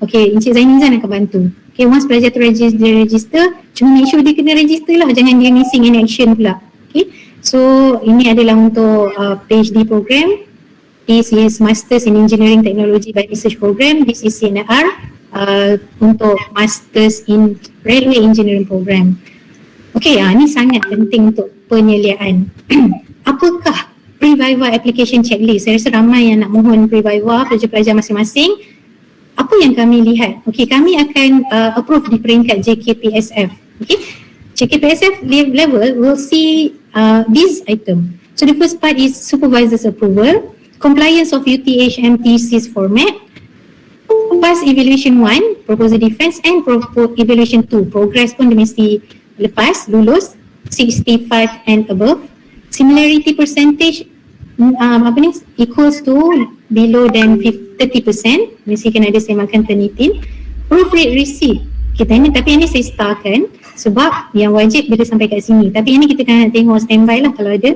Okay, Encik Zainizan akan bantu. Okay, once pelajar tu register, cuma make sure dia kena register lah, jangan dia missing in action pula. Okay, so ini adalah untuk PhD program. This is Masters in Engineering Technology by Research Program. This is CNR untuk Masters in Railway Engineering Program. Okay, ni sangat penting untuk penyeliaan. Apakah pre-viva application checklist? Saya rasa ramai yang nak mohon pre-viva, pelajar-pelajar masing-masing. Apa yang kami lihat? Okay, kami akan approve di peringkat JKPSF. Okay, JKPSF level will see this item. So the first part is supervisor's approval, compliance of UTHM thesis format, pass evaluation 1, proposal defense, and evaluation 2. Progress pun dia mesti lepas lulus 65 and above. Similarity percentage equals to below than 30%, mesti kena ada semakan Turnitin. Proofread receipt, tapi ini saya starkan sebab yang wajib bila sampai kat sini, tapi ini kita kena tengok standby lah kalau ada.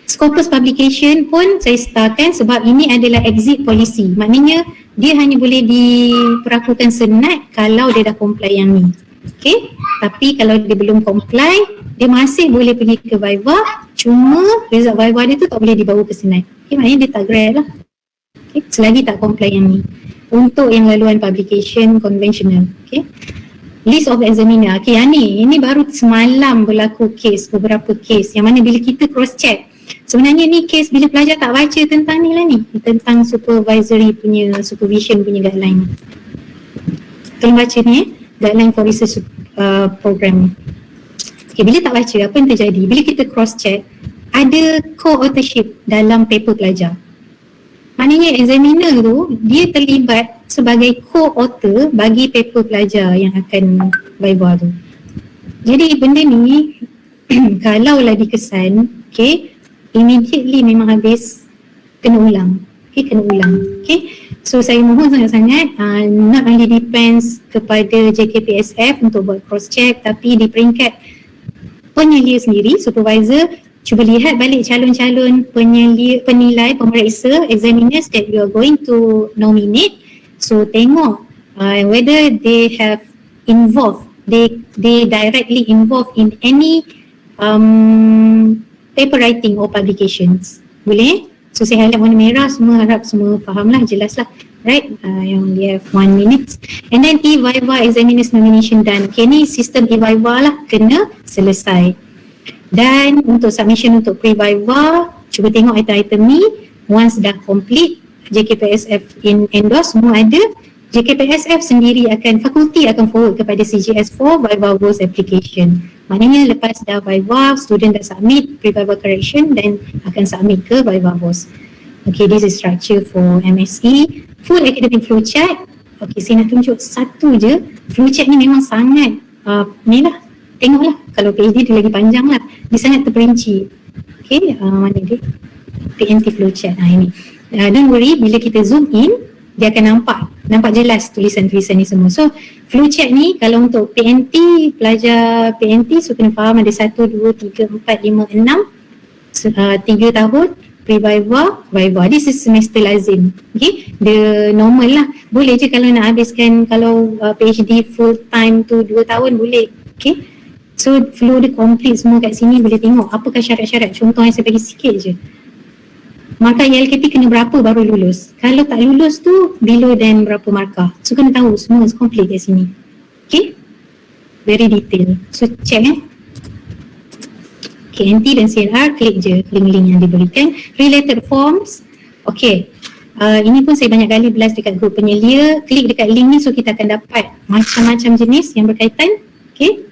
Scopus publication pun saya starkan sebab ini adalah exit policy, maknanya dia hanya boleh diperlakukan senat kalau dia dah comply yang ni. Okay, tapi kalau dia belum comply, dia masih boleh pergi ke Viva, cuma result Viva dia tu tak boleh dibawa ke senat. Okay, maknanya dia tak grad lah. Okay, selagi tak comply yang ni. Untuk yang laluan publication conventional. Okay, list of examiner. Okay, yang ni, ini baru semalam berlaku case, beberapa case yang mana bila kita cross check, sebenarnya ni case bila pelajar tak baca tentang ni lah ni, tentang supervisory punya, supervision punya guideline. Tolong baca ni guideline for research program. Okay, bila tak baca, apa yang terjadi? Bila kita cross check, ada co-authorship dalam paper pelajar. Maknanya examiner tu, dia terlibat sebagai co-author bagi paper pelajar yang akan Viva tu. Jadi benda ni, kalaulah dikesan, okay, immediately memang habis kena ulang. Okay, kena ulang. Okay, so saya mohon sangat-sangat not only depends kepada JKPSF untuk buat cross check, tapi di peringkat penyelia sendiri, supervisor, cuba lihat balik calon-calon penilai, pemeriksa, examiners that you are going to nominate. So tengok whether they have involved, they directly involved in any paper writing or publications. Boleh? So saya highlight warna merah, semua harap semua faham lah, jelas lah. Right? Yang we have 1 minute. And then e-Viva examiners nomination done. Okay, ni sistem e-Viva lah, kena selesai. Dan untuk submission untuk pre-Viva, cuba tengok item-item ni. Once dah complete, JKPSF endorse, semua ada. JKPSF sendiri fakulti akan forward kepada CGS for Viva Voice application. Maknanya lepas dah Viva, student dah submit pre-Viva correction dan akan submit ke Viva Voice. Okay, this is structure for MSE. Full academic flowchart. Okay, saya nak tunjuk satu je. Flowchart ni memang sangat, ni lah, tengoklah. Kalau PhD dia lagi panjang lah. Dia sangat terperinci. Okay, mana dia? PNT flowchart. Ini. Don't worry, bila kita zoom in, dia akan nampak jelas tulisan-tulisan ni semua. So, flowchart ni kalau untuk PNT, pelajar PNT, so kena faham ada 1, 2, 3, 4, 5, 6, 3 tahun, pre-Viva, Viva. This is semester lazim. Okay, the normal lah. Boleh je kalau nak habiskan, kalau PhD full time tu 2 tahun boleh. Okay. So flow dia complete semua kat sini, boleh tengok apakah syarat-syarat. Contoh yang saya bagi sikit je. Markah ILKP kena berapa baru lulus. Kalau tak lulus tu below than berapa markah. So kena tahu semua complete kat sini. Okay. Very detail. So check KNT dan CNR, klik je link-link yang diberikan. Related forms. Okay. Ini pun saya banyak kali blast dekat grup penyelia. Klik dekat link ni so kita akan dapat macam-macam jenis yang berkaitan. Okay.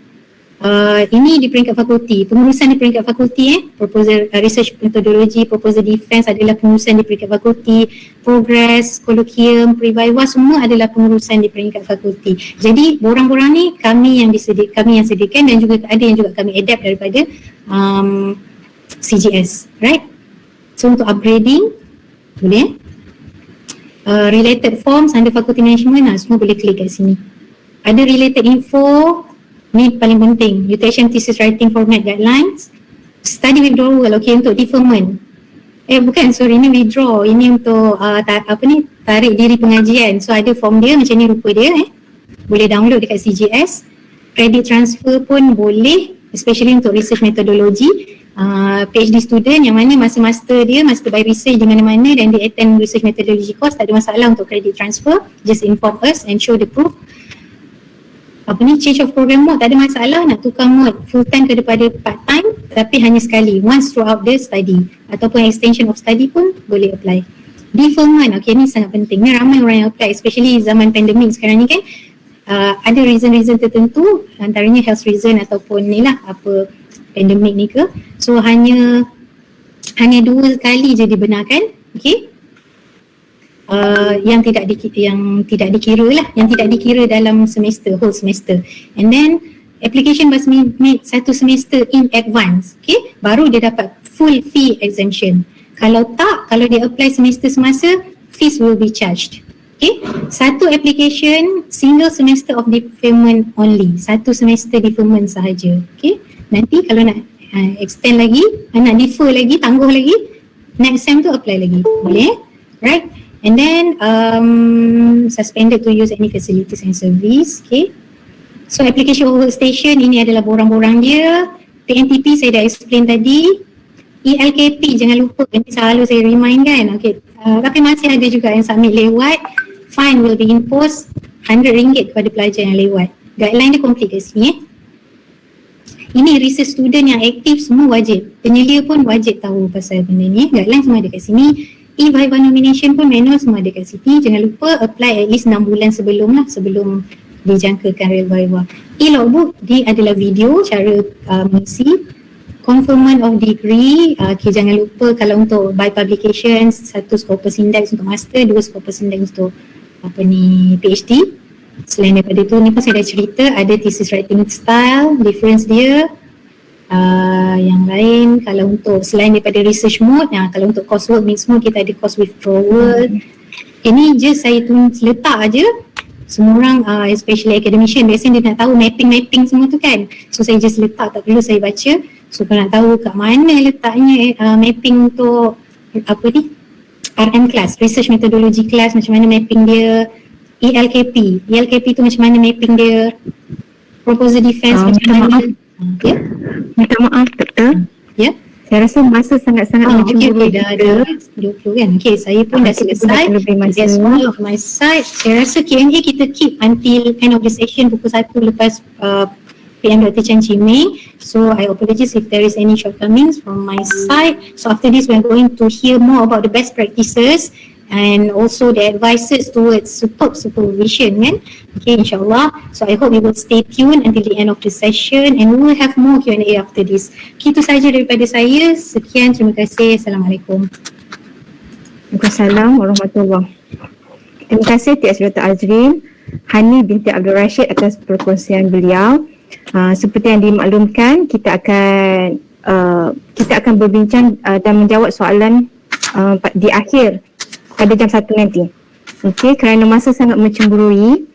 Ini di peringkat fakulti, pengurusan di peringkat fakulti proposal research methodology, proposal defense adalah pengurusan di peringkat fakulti, progress, kolloquium, pre-Viva semua adalah pengurusan di peringkat fakulti. Jadi borang-borang ni kami yang sediakan dan juga ada yang juga kami adapt daripada CGS, right? So untuk upgrading boleh. Related forms under faculty management semua boleh klik kat sini. Ada related info. Ni paling penting, mutation thesis writing format guidelines, study withdrawal, okay, untuk deferment. Ini withdraw, ini untuk tarik diri pengajian. So ada form dia, macam ni rupa dia, boleh download dekat CGS. Credit transfer pun boleh, especially untuk research methodology. PhD student yang mana masa master dia, master by research di mana-mana dan dia attend research methodology course, tak ada masalah untuk credit transfer, just inform us and show the proof. Change of program mode, tak ada masalah nak tukar mode full time daripada part time, tapi hanya sekali, once throughout the study, ataupun extension of study pun boleh apply. Deferment, okay, ni sangat penting, ni ramai orang yang apply, especially zaman pandemik sekarang ni kan. Ada reason-reason tertentu, antaranya health reason ataupun ni lah pandemik ni ke. So hanya 2 kali je dibenarkan, okay. Yang tidak dikira dalam semester, whole semester. And then application must be made satu semester in advance. Okay, baru dia dapat full fee exemption. Kalau tak, kalau dia apply semester semasa, fees will be charged. Okay, satu application single semester of deferment only, satu semester deferment sahaja. Okay, nanti kalau nak extend lagi, nak defer lagi, tangguh lagi, next time tu apply lagi, boleh? Right? And then suspended to use any facilities and service. Okay, so application for workstation ini adalah borang-borang dia. PNTP saya dah explain tadi. ELKP jangan lupa, nanti selalu saya remind kan. Okay, tapi masih ada juga yang submit lewat. Fine will be imposed RM100 kepada pelajar yang lewat. Guideline dia complete kat sini. Ini research student yang aktif semua wajib. Penyelia pun wajib tahu pasal benda ni. Guideline semua ada kat sini. E-Viva nomination pun manual semua ada kat sini. Jangan lupa apply at least 6 bulan sebelum lah, sebelum dijangkakan real Viva. E-logbook dia adalah video cara mengisi. Conferment of degree, okay, jangan lupa kalau untuk by publications, 1 Scopus Index untuk master, 2 Scopus Index untuk PhD. Selain daripada tu, ni pun saya dah cerita, ada thesis writing style, difference dia. Yang lain, kalau untuk selain daripada research mode, kalau untuk coursework mixed mode, kita ada course withdrawal. Ini je saya letak aja. Semua orang especially academician biasanya dia nak tahu mapping semua tu kan. So saya just letak, tak perlu saya baca. So kalau nak tahu kat mana letaknya mapping untuk RM class, research methodology class, macam mana mapping dia. ELKP tu macam mana mapping dia. Proposal defense macam mana. Minta maaf doktor. Ya. Saya rasa masa sangat-sangat okay, dah 20 kan. Okay, saya pun dah selesai. That's all of my side. Saya rasa Q&A kita keep until end of the session pukul 1 lepas PM Dr. Chan Chiming. So I apologize if there is any shortcomings from my side. So after this we are going to hear more about the best practices and also the advices towards supervision kan. Okay, insyaAllah. So I hope you will stay tuned until the end of the session and we will have more Q&A after this. Itu sahaja daripada saya. Sekian, terima kasih. Assalamualaikum. Waalaikumsalam warahmatullahi. Terima kasih TS Dr. Azrin Hani binti Abdul Rashid atas perkongsian beliau. Seperti yang dimaklumkan, kita akan berbincang dan menjawab soalan di akhir pada jam 1 nanti. Okey, kerana masa sangat mencemburui,